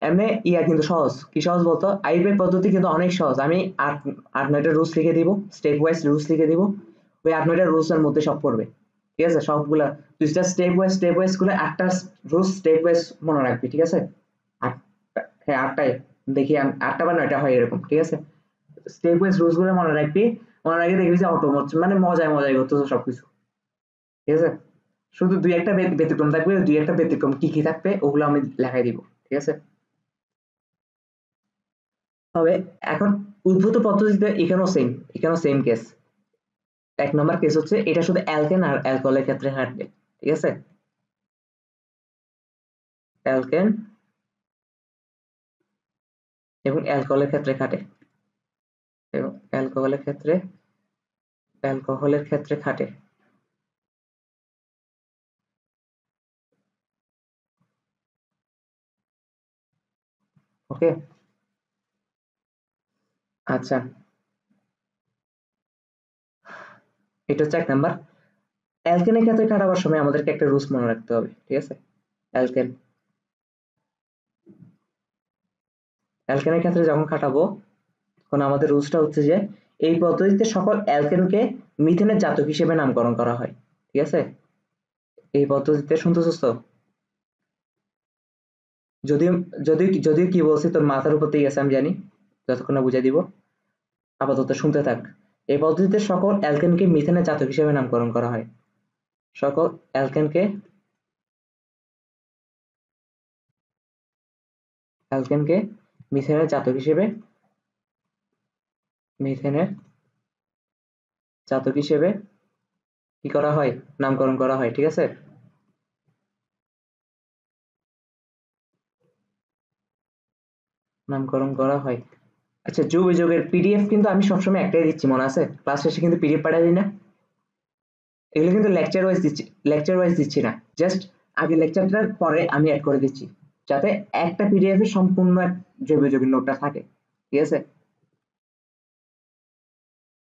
এমনি ইয়া কিন্তু সহজ, কি সহজ বলতো? আইপের পদ্ধতি কিন্তু অনেক সহজ। আমি আট আট নয়টা রুলস লিখে দিব, স্টেপ ওয়াইজ রুলস লিখে দিব, ওই আট নয়টা রুলস এর মধ্যে সব পড়বে। ঠিক আছে, সবগুলা তুই জাস্ট স্টেপ ওয়াইজ গুলো, আটটা রুলস স্টেপ ওয়াইজ মনে রাখবি। ঠিক আছে, আটটা, হ্যাঁ আটটাই, দেখি আমি আটটা বা নয়টা হয় এরকম। ঠিক আছে, স্টেপ ওয়াইজ রুলস গুলো মনে রাখবি, মনে রাখি দেখবি যে অটোমেট মানে মজায় মজায় করতেছো সবকিছু। ঠিক আছে, শুধু দুই একটা ব্যতিক্রম থাকবে, দুই একটা ব্যতিক্রম কি কি থাকবে ওগুলো আমি লেখাই দিব। ঠিক আছে, তবে এখন উদ্ভূত পদ্ধতিতে এখানেও সেম কেস। এক নম্বর কেস হচ্ছে এটা শুধু অ্যালকেন আর অ্যালকোহলের ক্ষেত্রে খাটবে। ঠিক আছে, অ্যালকেন এবং অ্যালকোহলের ক্ষেত্রে খাটে, এবং অ্যালকোহলের ক্ষেত্রে খাটে। ওকে, আচ্ছা, এটা হচ্ছে এক নাম্বার। অ্যালকেনের ক্ষেত্রে খাটাবার সময় আমাদেরকে একটা রুলস মনে রাখতে হবে। ঠিক আছে, অ্যালকেন অ্যালকেনের ক্ষেত্রে যখন খাটাবো, তখন আমাদের রুলসটা হচ্ছে যে এই পদ্ধতিতে সকল অ্যালকেনকে মিথেনের জাতক হিসেবে নামকরণ করা হয়। ঠিক আছে, এই পদ্ধতিতে সন্তুষ্ট? যদিও যদিও কি বলছি তোর মাথার উপর দিয়ে গেছে আমি জানি, যতক্ষণ না বুঝাই দিব, আপাতত শুনতে থাক। এই পদ্ধতিতে সকল অ্যালকেনকে মিথেনের জাতক হিসেবে নামকরণ করা হয়। সকল অ্যালকেনকে অ্যালকেনকে মিথেনের জাতক হিসেবে মিথেনের জাতক হিসেবে কি করা হয়? নামকরণ করা হয়। ঠিক আছে, নামকরণ করা হয়। আচ্ছা, যোগ বিযোগের পিডিএফ কিন্তু আমি সবসময় একটাই দিচ্ছি, মনে আছে? ক্লাস শেষে কিন্তু পিডিএফ পাঠিয়ে দিই না, এগুলো কিন্তু লেকচার ওয়াইজ দিচ্ছি না, জাস্ট আগে লেকচারটার পরে আমি অ্যাড করে দিচ্ছি, যাতে একটা পিডিএফ এ সম্পূর্ণ জৈব যৌগিক নোটটা থাকে। ঠিক আছে,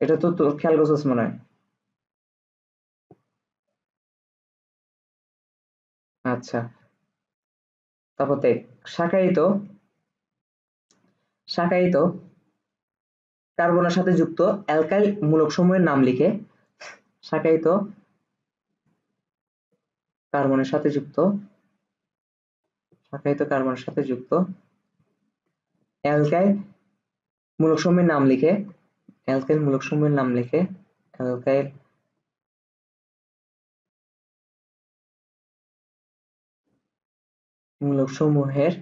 এটা তো তোর খেয়াল করছিস মনে হয়। আচ্ছা, তারপর দেখ, শাকায়িত শাকায়িত কার্বনের সাথে যুক্ত অ্যালকাইল মূলকসমূহের নাম লিখে, শাকায়িত কার্বনের সাথে যুক্ত শাকায়িত কার্বনের সাথে যুক্ত অ্যালকাইল মূলকসমূহের নাম লিখে অ্যালকাইল মূলকসমূহের নাম লিখে অ্যালকাইল মূলকসমূহের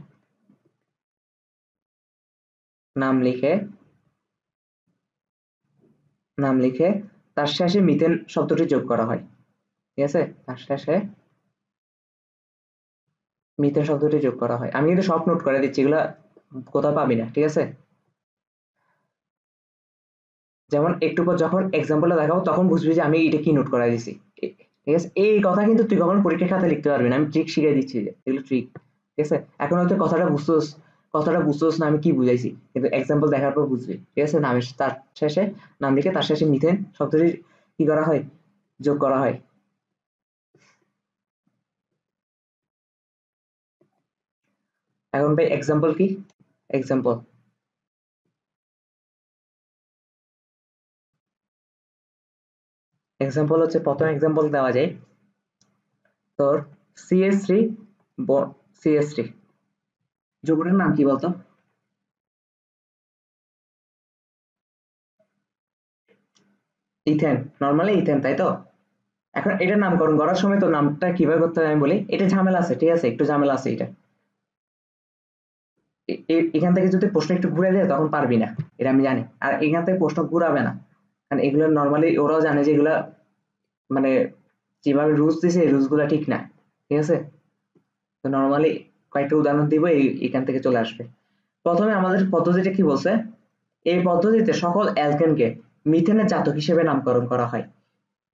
নাম লিখে তার শেষে মিথেন শব্দটি যোগ করা হয়। ঠিক আছে, তার শেষে মিথেন শব্দটি যোগ করা হয়। আমি কিন্তু সব নোট করে দিচ্ছি, এগুলা কোথাও পাবি না। ঠিক আছে, যেমন একটু পর যখন এক্সাম্পলটা দেখাবো তখন বুঝবি যে আমি এটা কি নোট করা দিছি। ঠিক আছে, এই কথা কিন্তু তুই কখনো পরীক্ষার খাতায় লিখতে পারবি না, আমি ট্রিক শিখিয়ে দিচ্ছি যে এগুলো ট্রিক। ঠিক আছে, এখন হয়তো কথাটা বুঝছোস না আমি কি বুঝাইছি, কিন্তু এক্সাম্পল দেখার পর বুঝবি। ঠিক আছে, নামের তার শেষে নাম লিখে তার শেষে মিথেন শব্দটি কি করা হয়, যোগ করা হয়। এখন ভাই এক্সাম্পল কি, এক্সাম্পল হচ্ছে প্রথম এক্সাম্পল দেওয়া যায় তোর CH3 CH3 যৌগটার নাম কি বলতো? ইথেন, নরমালি ইথেন, তাই তো? এখন এটা নামকরণ করার সময় তো নামটা কিভাবে করতে হবে আমি বলি, এটা ঝামেলা আছে। ঠিক আছে, একটু ঝামেলা আছে এটা। এখান থেকে যদি প্রশ্ন একটু ঘুরে দেয় তখন পারবি না, এটা আমি জানি। আর এখান থেকে প্রশ্ন ঘুরাবে না, কারণ এগুলো নরমালি ওরাও জানে যে এগুলা মানে যেভাবে রুলস দিছে এই রুলস গুলা ঠিক না। ঠিক আছে, তো নরমালি কয়েকটা উদাহরণ দিব, এখান থেকে চলে আসবে। প্রথমে আমাদের পদ্ধতিটা কি বলছে, এই পদ্ধতিতে সকল অ্যালকেনকে মিথেনের জাতক হিসেবে নামকরণ করা হয়।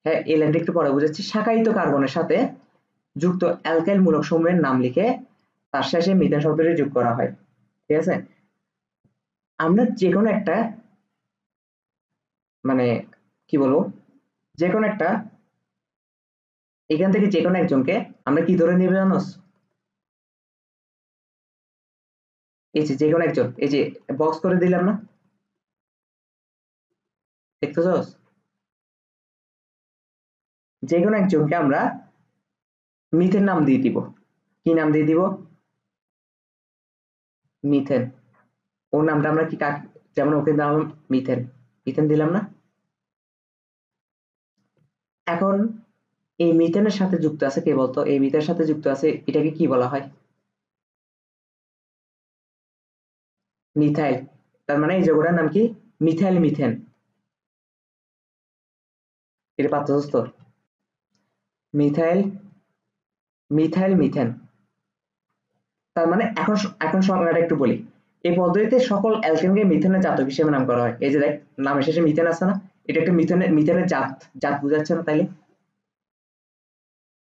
হ্যাঁ, এই লাইনটা একটু পরে বুঝাচ্ছি। শাখায়িত কার্বনের সাথে যুক্ত অ্যালকাইল মূলক সমূহের নাম লিখে তার শেষে মিথেন শব্দটি যোগ করা হয়। ঠিক আছে, আমরা যে কোনো একটা মানে কি বলবো, যে কোনো একটা এখান থেকে যে কোনো একজনকে আমরা কি ধরে নিবে জানোস? এই যে কোনো একজন, এই যে বক্স করে দিলাম না, দেখতেছস? যে কোনো একজনকে আমরা মিথেন নাম দিয়ে দিব। কি নাম দিয়ে দিব? মিথেন। ওর নামটা আমরা কি যেমন ওকে দিলাম মিথেন, মিথেন দিলাম না? এখন এই মিথেনের সাথে যুক্ত আছে কে বলতো? এই মিথেনের সাথে যুক্ত আছে এটাকে কি বলা হয়? মিথাইল। তার মানে এই যৌগটার নাম কি? Methyl methane. এটা পাচ্ছস তো? Methyl methane. তার মানে এখন এখন সংজ্ঞাটা একটু বলি। এই পদ্ধতিতে সকল অ্যালকেনকে মিথেনের জাতক হিসেবে নাম করা হয়। এই যে দেখ, নামের শেষে মিথেন আছে না, এটা একটা মিথেনের জাত, জাত বুঝাচ্ছে না তাইলে?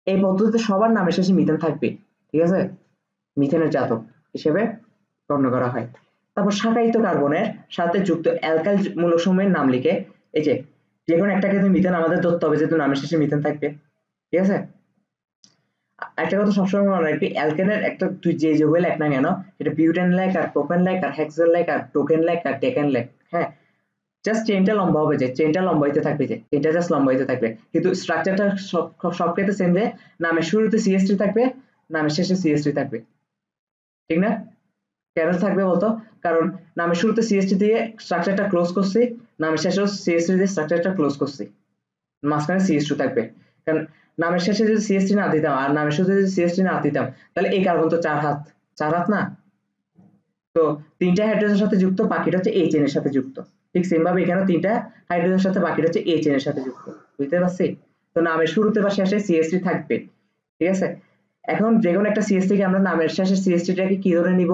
এই পদ্ধতিতে সবার নামের শেষে মিথেন থাকবে। ঠিক আছে, মিথেনের জাতক হিসেবে গণ্য করা হয়। তারপর শাখায়িত কার্বনের সাথে যুক্ত অ্যালকাইল মূলকসমূহের নাম লিখে, এই যে কোনো একটাকে তুমি মিথেন আমাদের ধরতে হবে যেহেতু নামের শেষে মিথেন থাকবে। ঠিক আছে, একটা কথা সবসময় মনে রাখবি, অ্যালকেনের একটা তুই যে যৌগ লেখ না কেন, এটা বিউটেন লেখ আর প্রোপেন লেখ আর হেক্সেন লেখ আর টোকেন লেখ আর ডেকেন লেখ, হ্যাঁ, জাস্ট চেনটা লম্বা হবে, যে চেনটা লম্বা হইতে থাকবে, যে চেনটা জাস্ট লম্বা হইতে থাকবে, কিন্তু স্ট্রাকচারটা সব ক্ষেত্রে সেম, যে নামের শুরুতে CH3 থাকবে, নামের শেষে CH3 থাকবে। ঠিক না? কেন থাকবে বলতো? কারণ নামের শুরুতে CH3 দিয়ে স্ট্রাকচারটা ক্লোজ করছি, নামের শেষেও CH3 দিয়ে স্ট্রাকচারটা ক্লোজ করছি, মাঝখানে CH2 থাকবে। কারণ নামের শেষে যদি CH3 না দিতাম আর নামের শুরুতে যদি CH3 না দিতাম, তাহলে এই কার্বন তো চার হাত না, তো তিনটা হাইড্রোজেনের সাথে যুক্ত, বাকিটা হচ্ছে এই চেনের সাথে যুক্ত। ঠিক সেম ভাবে এখানে তিনটা হাইড্রোজেনের সাথে বাকিটা হচ্ছে এই চেনের সাথে যুক্ত। বুঝতে পারছি? তো নামের শুরুতে বা শেষে CH3 থাকবে। ঠিক আছে, এখন যে কোনো একটা CH3 কে আমরা নামের শেষে CH3 টাকে কি ধরে নিব?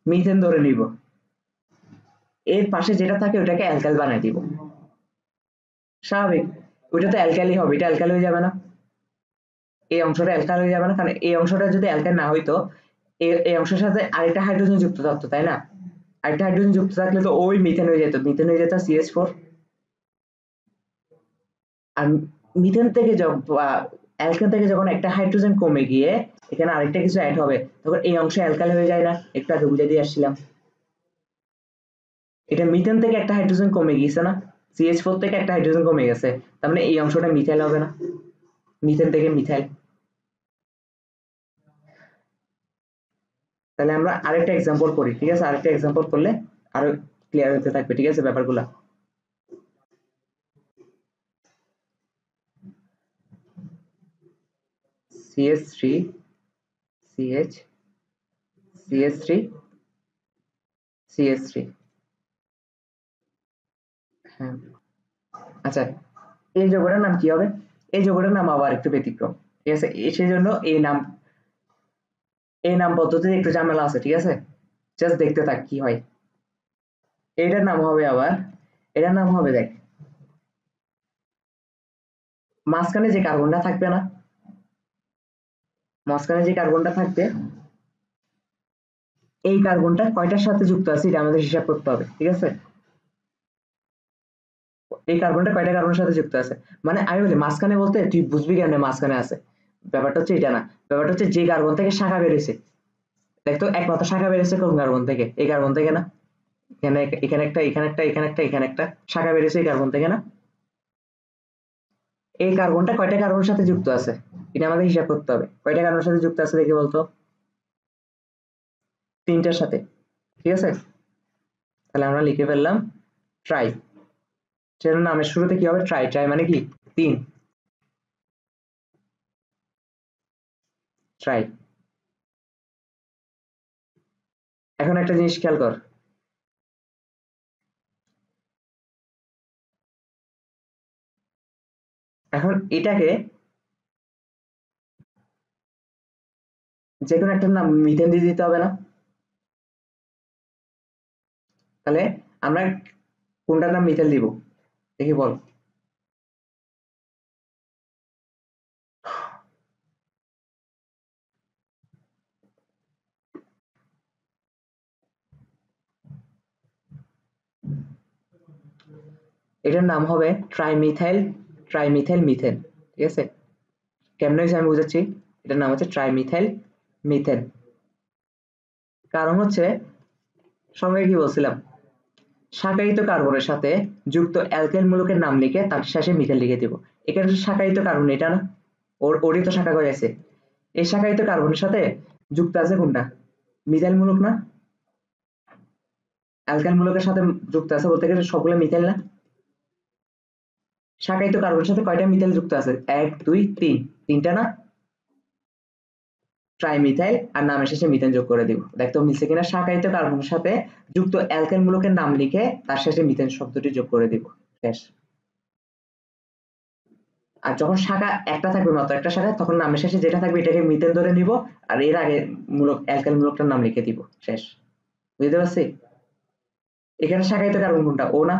মিথেন ধরে নিব। এর পাশে যেটা থাকে ওটাকে অ্যালকাইল বানাই দিব। স্বাভাবিক, ওইটা তো অ্যালকালি হবে, এটা অ্যালকালি হয়ে যাবে না? এই অংশটা অ্যালকাইল হয়ে যাবে না? কারণ এই অংশটা যদি অ্যালকাইল না হইতো, এই অংশের সাথে আরেকটা হাইড্রোজেন যুক্ত থাকতো, তাই না? আরেকটা হাইড্রোজেন যুক্ত থাকলে তো ওই মিথেন হয়ে যেত, CH4। আর মিথেন থেকে অ্যালকেন থেকে যখন একটা হাইড্রোজেন কমে গিয়ে এখানে আরেকটা কিছু অ্যাড হবে, তখন এই অংশ অ্যালকাইল হয়ে যায় না? একটু আগে বুঝে দিয়ে আসছিলাম। এটা মিথেন থেকে একটা হাইড্রোজেন কমে গিয়েছে না, CH4 থেকে একটা হাইড্রোজেন কমে গেছে, তার মানে এই অংশটা মিথাইল হবে না? মিথেন থেকে মিথাইল। তাহলে আমরা আরেকটা এক্সাম্পল করি। ঠিক আছে, আরেকটা এক্সাম্পল করলে আরো ক্লিয়ার হতে থাকবে, ঠিক আছে ব্যাপারগুলা। CH3 CH CH3 CH3, হ্যাঁ আচ্ছা এই যৌগটার নাম কি হবে? এই যৌগটার নাম আবার একটু ব্যতিক্রম, ঠিক আছে, সেই জন্য এই নাম পদ্ধতিতে একটু ঝামেলা আছে, ঠিক আছে, জাস্ট দেখতে থাক কি হয়। এটার নাম হবে আবার, এটার নাম হবে দেখ, মাঝখানে যে কার্বনটা থাকবে না, মাঝখানে যে কার্বনটা থাকবে, এই কার্বনটা কয়টার সাথে যুক্ত আছে এটা আমাদের হিসাব করতে হবে, ঠিক আছে। এই কার্বনটা কয়টা কার্বনের সাথে যুক্ত আছে, মানে আমি বলি মাঝখানে বলতে তুই বুঝবি কেমনে মাঝখানে আছে, ব্যাপারটা হচ্ছে এটা না, ব্যাপারটা হচ্ছে যে কার্বন থেকে শাখা বেরিয়েছে, দেখতো একমাত্র শাখা বেরিয়েছে কোন কার্বন থেকে, এই কার্বন থেকে না, এখানে এখানে একটা এখানে একটা এখানে একটা এখানে একটা শাখা বেরিয়েছে এই কার্বন থেকে না, এই কার্বনটা কয়টা কার্বনের সাথে যুক্ত আছে এটা আমাদের হিসাব করতে হবে, কয়টা কার্বনের সাথে যুক্ত আছে দেখে বলতো, তিনটার সাথে, ঠিক আছে। তাহলে আমরা লিখে ফেললাম ট্রাই, সেটার নামের শুরুতে কি হবে, ট্রাই, ট্রাই মানে কি তিন, ট্রাই। এখন একটা জিনিস খেয়াল কর, এখন এটাকে যে কোনো একটা নাম মিথেন দিয়ে দিতে হবে না, তাহলে আমরা কোনটার নাম মিথেন দিব দেখি বল। এটার নাম হবে ট্রাইমিথাইল, ট্রাইমিথাইল মিথেন, ঠিক আছে। কেমনে হয়েছে আমি বুঝাচ্ছি, এটার নাম হচ্ছে ট্রাইমিথাইল মিথেন। কারণ হচ্ছে সঙ্গে কি বলছিলাম, শাকায়িত কার্বনের সাথে যুক্ত অ্যালকেন মূলকের নাম লিখে তার শেষে মিথেন লিখে দিব। এখানে শাকায়িত কার্বন এটা না, ওরই তো শাখা গজাইছে, এই শাকায়িত কার্বনের সাথে যুক্ত আছে কোনটা, মিথাইল মূলক না, অ্যালকেন মূলকের সাথে যুক্ত আছে বলতে গেলে সবগুলো মিথাইল না, শাকায়িত কার্বনের সাথে কয়টা মিথাইল যুক্ত আছে, এক দুই তিন, তিনটা না, ট্রাইমিথাইল আর নামের শেষে মিথেন যোগ করে দিব, দেখতো মিলছে কিনা, শাকায়িত কার্বনের সাথে যুক্ত অ্যালকেন মূলকের নাম লিখে তার শেষে মিথেন শব্দটি যোগ করে দিব, শেষ। আর যখন শাখা একটা থাকবে মাত্র একটা শাখা, তখন নামের শেষে যেটা থাকবে এটাকে মিথেন ধরে নিব, আর এর আগে মূলক অ্যালকেন মূলকটার নাম লিখে দিব, শেষ। বুঝতে পারছি, এখানে শাখায়িত কার্বন কোনটা, ও না,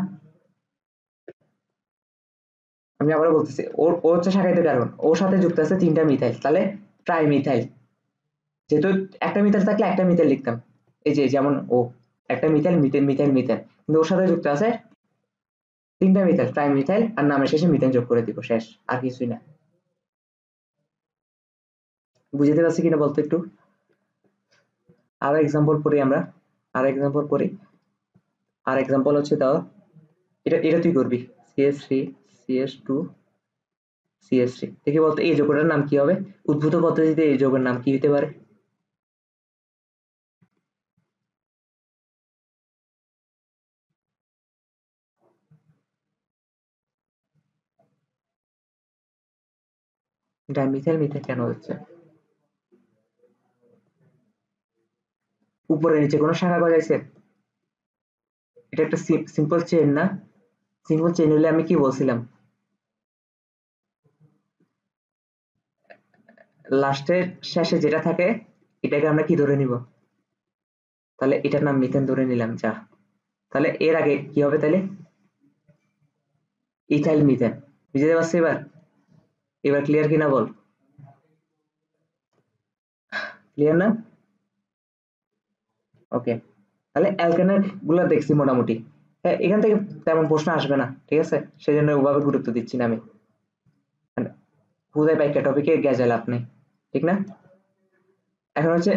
আমি আবারও বলতেছি, ও হচ্ছে শাখায়িত কার্বন, ওর সাথে যুক্ত আছে তিনটা মিথাইল, তাহলে ট্রাইমিথাইল, যেহেতু একটা মিথাইল থাকলে একটা মিথাইল লিখতাম, এই যে যেমন ও একটা মিথাইল মিথেন মিথাইল মিথেন, কিন্তু ওর সাথে যুক্ত আছে তিনটা মিথাইল, ট্রাইমিথাইল আর নামের শেষে মিথেন যোগ করে দিব, শেষ, আর কিছুই না। বুঝতে পারছি কিনা বলতো একটু, আরো এক্সাম্পল পড়ি আমরা, আর এক্সাম্পল পড়ি, আর এক্সাম্পল হচ্ছে দাও, এটা এটা তুই করবি, CH3 CH2 CH3, দেখি বলতো এই যৌগটার নাম কি হবে, উদ্ভূত পদ্ধতিতে এই যৌগের নাম কি হতে পারে, ডাইমিথাইল মিথেন কেন হচ্ছে, উপরে নিচে কোনো শাখা গজাইছে, এটা একটা সিম্পল চেইন না, সিম্পল চেইন হলে আমি কি বলছিলাম, লাস্টের শেষে যেটা থাকে এটাকে আমরা কি ধরে নিব, তাহলে এটার নাম মিথেন ধরে নিলাম, যা, তাহলে এর আগে কি হবে, তাহলে ইথাইল মিথেন। বুঝতে পারছি এবার, এবার ক্লিয়ার কিনা বল, ক্লিয়ার না, ওকে। তাহলে অ্যালকেনের গুলা দেখছি মোটামুটি, হ্যাঁ এখান থেকে তেমন প্রশ্ন আসবে না, ঠিক আছে, সেই জন্য ওভাবে গুরুত্ব দিচ্ছি না আমি, হুদায় পাইকা টপিকে গেছে লাভ নেই, ঠিক না। এখন হচ্ছে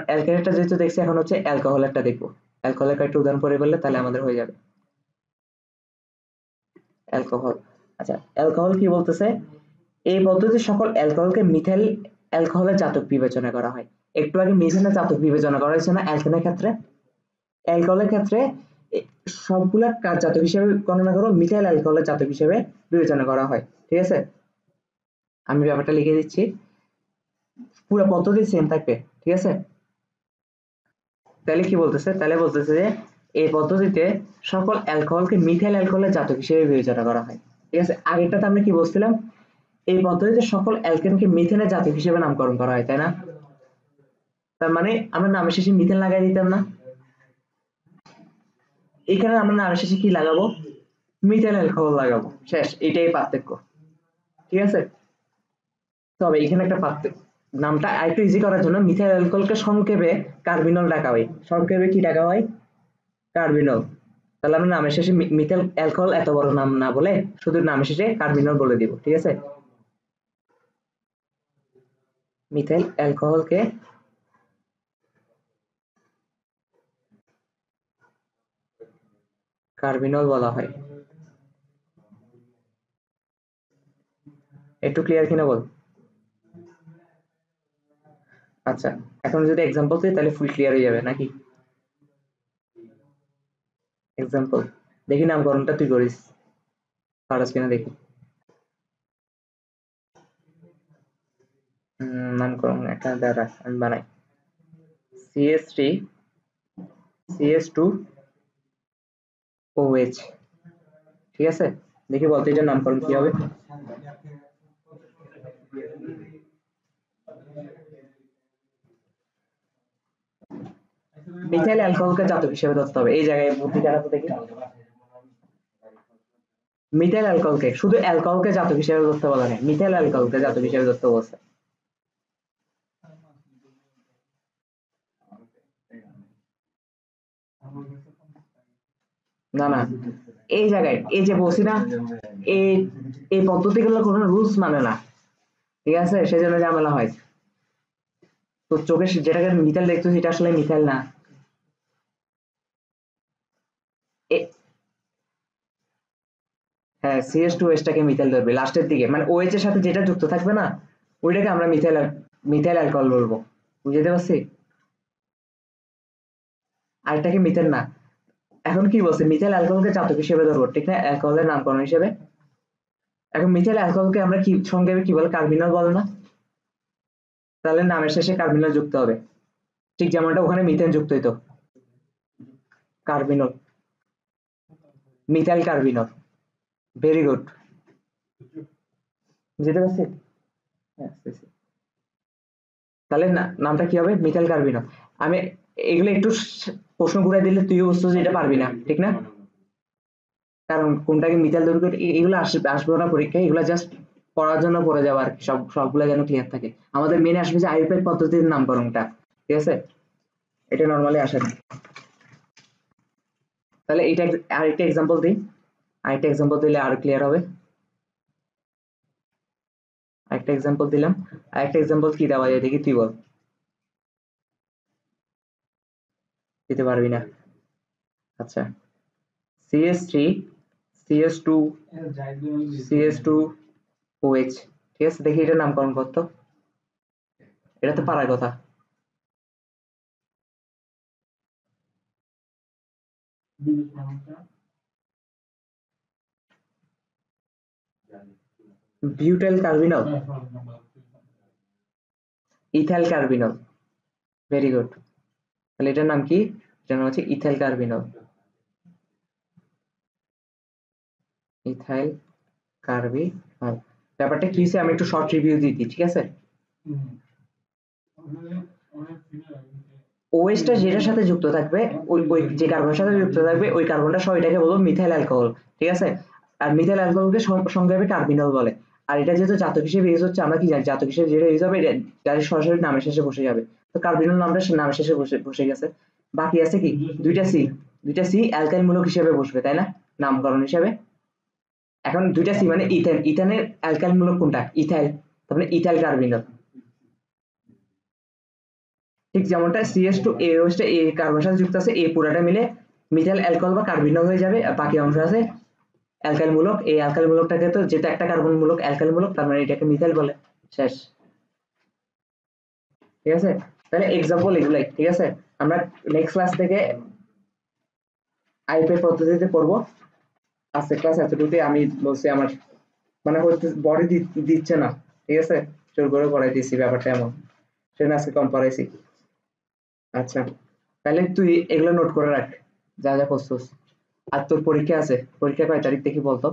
অ্যালকেনেরটা যেহেতু দেখছি, এখন হচ্ছে অ্যালকোহলেরটা দেখবো, অ্যালকোহলের কয়েকটা উদাহরণ পড়ে বললে তাহলে আমাদের হয়ে যাবে। অ্যালকোহল, আচ্ছা অ্যালকোহল কি বলতেছে, এই পদ্ধতিতে সকল অ্যালকোহলকে মিথাইল অ্যালকোহলের জাতক বিবেচনা করা হয়। একটু আগে মিথেনের জাতক বিবেচনা করা হয়েছে না অ্যালকেনের ক্ষেত্রে, অ্যালকোহলের ক্ষেত্রে সবগুলা কার জাতক হিসেবে গণনা করো, মিথাইল অ্যালকোহলের জাতক হিসেবে বিবেচনা করা হয়। ঠিক আছে, আমি ব্যাপারটা লিখে দিচ্ছি, পুরো পদ্ধতি সেম থাকবে। ঠিক আছে, তাহলে কি বলতেছে, তাহলে বলতেছে যে এই পদ্ধতিতে সকল অ্যালকোহলকে মিথাইল অ্যালকোহলের জাতক হিসেবে বিবেচনা করা হয়। ঠিক আছে, আগেরটাতে আমরা কি বলছিলাম, এই পদ্ধতিতে সকল অ্যালকেনকে মিথেনের জাতক হিসেবে নামকরণ করা হয়, তাই না? তার মানে আমরা নামের শেষে মিথেন লাগাই দিতাম না, এখানে আমরা নামের শেষে কি লাগাবো, মিথেন অ্যালকোহল লাগাবো, শেষ, এটাই পার্থক্য। ঠিক আছে, তবে এখানে একটা পার্থক্য, নামটা আরেকটু ইজি করার জন্য মিথাইল অ্যালকোহলকে সংক্ষেপে কার্বিনল ডাকা হয়। সংক্ষেপে কি ডাকা হয়, কার্বিনল। তাহলে আমরা নামের শেষে মিথাইল অ্যালকোহল এত বড় নাম না বলে শুধু নামের শেষে কার্বিনল বলে দিব। ঠিক আছে, মিথাইল অ্যালকোহলকে কার্বিনল বলা হয়। একটু ক্লিয়ার কিনা বল। আচ্ছা, এখন যদি এক্সাম্পল দিই তাহলে ফুল ক্লিয়ার হয়ে যাবে নাকি? এক্সাম্পল দেখি, নামকরণটা তুই করিস, পারস কিনা দেখি। নামকরণ একটা দাঁড়া, আমি বানাই, CH3 CH2OH। ঠিক আছে, দেখি বলতে এটার নামকরণ কি হবে। মিথাইল অ্যালকোহলকে জাতক হিসেবে ধরতে হবে, এই জায়গায় বুদ্ধি খাটাতে দেখি। মিথাইল অ্যালকোহলকে, শুধু অ্যালকোহলকে জাতক হিসেবে ধরতে বলা নেই, মিথাইল অ্যালকোহলকে জাতক হিসেবে ধরতে বলছে। না না, এই জায়গায় এই যে বলছি না, এই এই পদ্ধতিগুলো কোনো রুলস মানে না। ঠিক আছে, সেজন্য ঝামেলা হয়। তো চোখে যেটাকে মিথাইল দেখতো সেটা আসলে মিথাইল না। হ্যাঁ, CH2OH টাকে মিথাইল ধরবে লাস্টের দিকে, মানে OH এর সাথে যেটা যুক্ত থাকবে না, ওইটাকে আমরা মিথাইল মিথাইল অ্যালকোহল বলবো। বুঝতে পারছি, আর এটাকে মিথেন না। এখন কি বলছে, মিথাইল অ্যালকোহলকে জাতক হিসেবে ধরবো, ঠিক না, অ্যালকোহলের নামকরণ হিসেবে। এখন মিথাইল অ্যালকোহলকে আমরা কি সংক্ষেপে কি বলে, কার্বিনল বলে না? তাহলে নামের শেষে কার্বিনল যুক্ত হবে, ঠিক যেমনটা ওখানে মিথেন যুক্ত হইতো, carbinol, methyl carbinol. Very good, বুঝতে পারছি। হ্যাঁ, তাহলে নামটা কি হবে, মিথাইল কার্বিনল। আমি এগুলো একটু প্রশ্ন ঘুরাই দিলে তুইও বুঝতো যে এটা পারবি না, ঠিক না? কারণ কোনটাকে মিথাইল ধরবে, এগুলো আসবে আসবে না পরীক্ষায়, এগুলো জাস্ট পড়ার জন্য পড়ে যাওয়া আর কি, সবগুলো যেন ক্লিয়ার থাকে। আমাদের মেনে আসবে যে আইউপ্যাক পদ্ধতির নামকরণটা। ঠিক আছে, এটা নর্মালি আসে না। তাহলে এটা আরেকটা এক্সাম্পল দিই, আরেকটা এক্সাম্পল দিলে আরো ক্লিয়ার হবে। আরেকটা এক্সাম্পল দিলাম, আরেকটা এক্সাম্পল কি দেওয়া যায় দেখি, তুই বল। দিতে পারবি না? আচ্ছা, CH3 CH2 CH2OH। ঠিক আছে, দেখি এটার নামকরণ করতো, এটা তো পারার কথা। Butyl carbinol, ethyl carbinol. Very good, তাহলে এটার নাম কি, এটার নাম হচ্ছে ইথাইল কার্বিনল। Ethyl carbinol. ব্যাপারটা কি হয়েছে, আমি একটু শর্ট রিভিউ দিই, ঠিক আছে। OH টা যেটার সাথে যুক্ত থাকবে, ওই ওই যে কার্বনের সাথে যুক্ত থাকবে ওই কার্বনটা সহ এটাকে বলবো মিথাইল অ্যালকোহল। ঠিক আছে, আর মিথাইল অ্যালকোহলকে সংক্ষেপে কার্বিনল বলে। আর এটা যেহেতু জাতক হিসেবে ইউজ হচ্ছে, আমরা কি জানি জাতক হিসেবে যেটা ইউজ হবে, এটা ডাইরেক্ট সরাসরি নামের শেষে বসে যাবে। তো কার্বিনল নামটা নামের শেষে বসে গেছে। বাকি আছে কি, দুইটা সি অ্যালকাইল মূলক হিসেবে বসবে, তাই না, নামকরণ হিসেবে। এখন দুইটা সি মানে ইথেন, ইথেনের অ্যালকাইল মূলক কোনটা, ইথাইল, তারপরে ইথাইল কার্বিনল। ঠিক যেমনটা CH2OH টা এ কার্বনের সাথে যুক্ত আছে, এ পুরাটা মিলে মিথাইল অ্যালকোহল বা কার্বিনল হয়ে যাবে, আর বাকি অংশ আছে অ্যালকাইল মূলক। এই অ্যালকাইল মূলকটাকে তো, যেটা একটা কার্বন মূলক অ্যালকাইল মূলক, তার মানে এটাকে মিথাইল বলে, শেষ। ঠিক আছে, তাহলে এক্সাম্পল এগুলাই। ঠিক আছে, আমরা নেক্সট ক্লাস থেকে আইপিএল পদ্ধতিতে পড়বো। আজকে ক্লাস এতটুকুতে আমি বলছি আমার মানে হচ্ছে বডি দিচ্ছে না, ঠিক আছে, জোর করে পড়াই দিয়েছি, ব্যাপারটা এমন, সেজন্য আজকে কম পড়াইছি। আচ্ছা, তাহলে তুই এগুলো নোট করে রাখ, যা যা করছিস। আর তোর পরীক্ষা আছে, পরীক্ষা কয় তারিখ দেখি বলতো?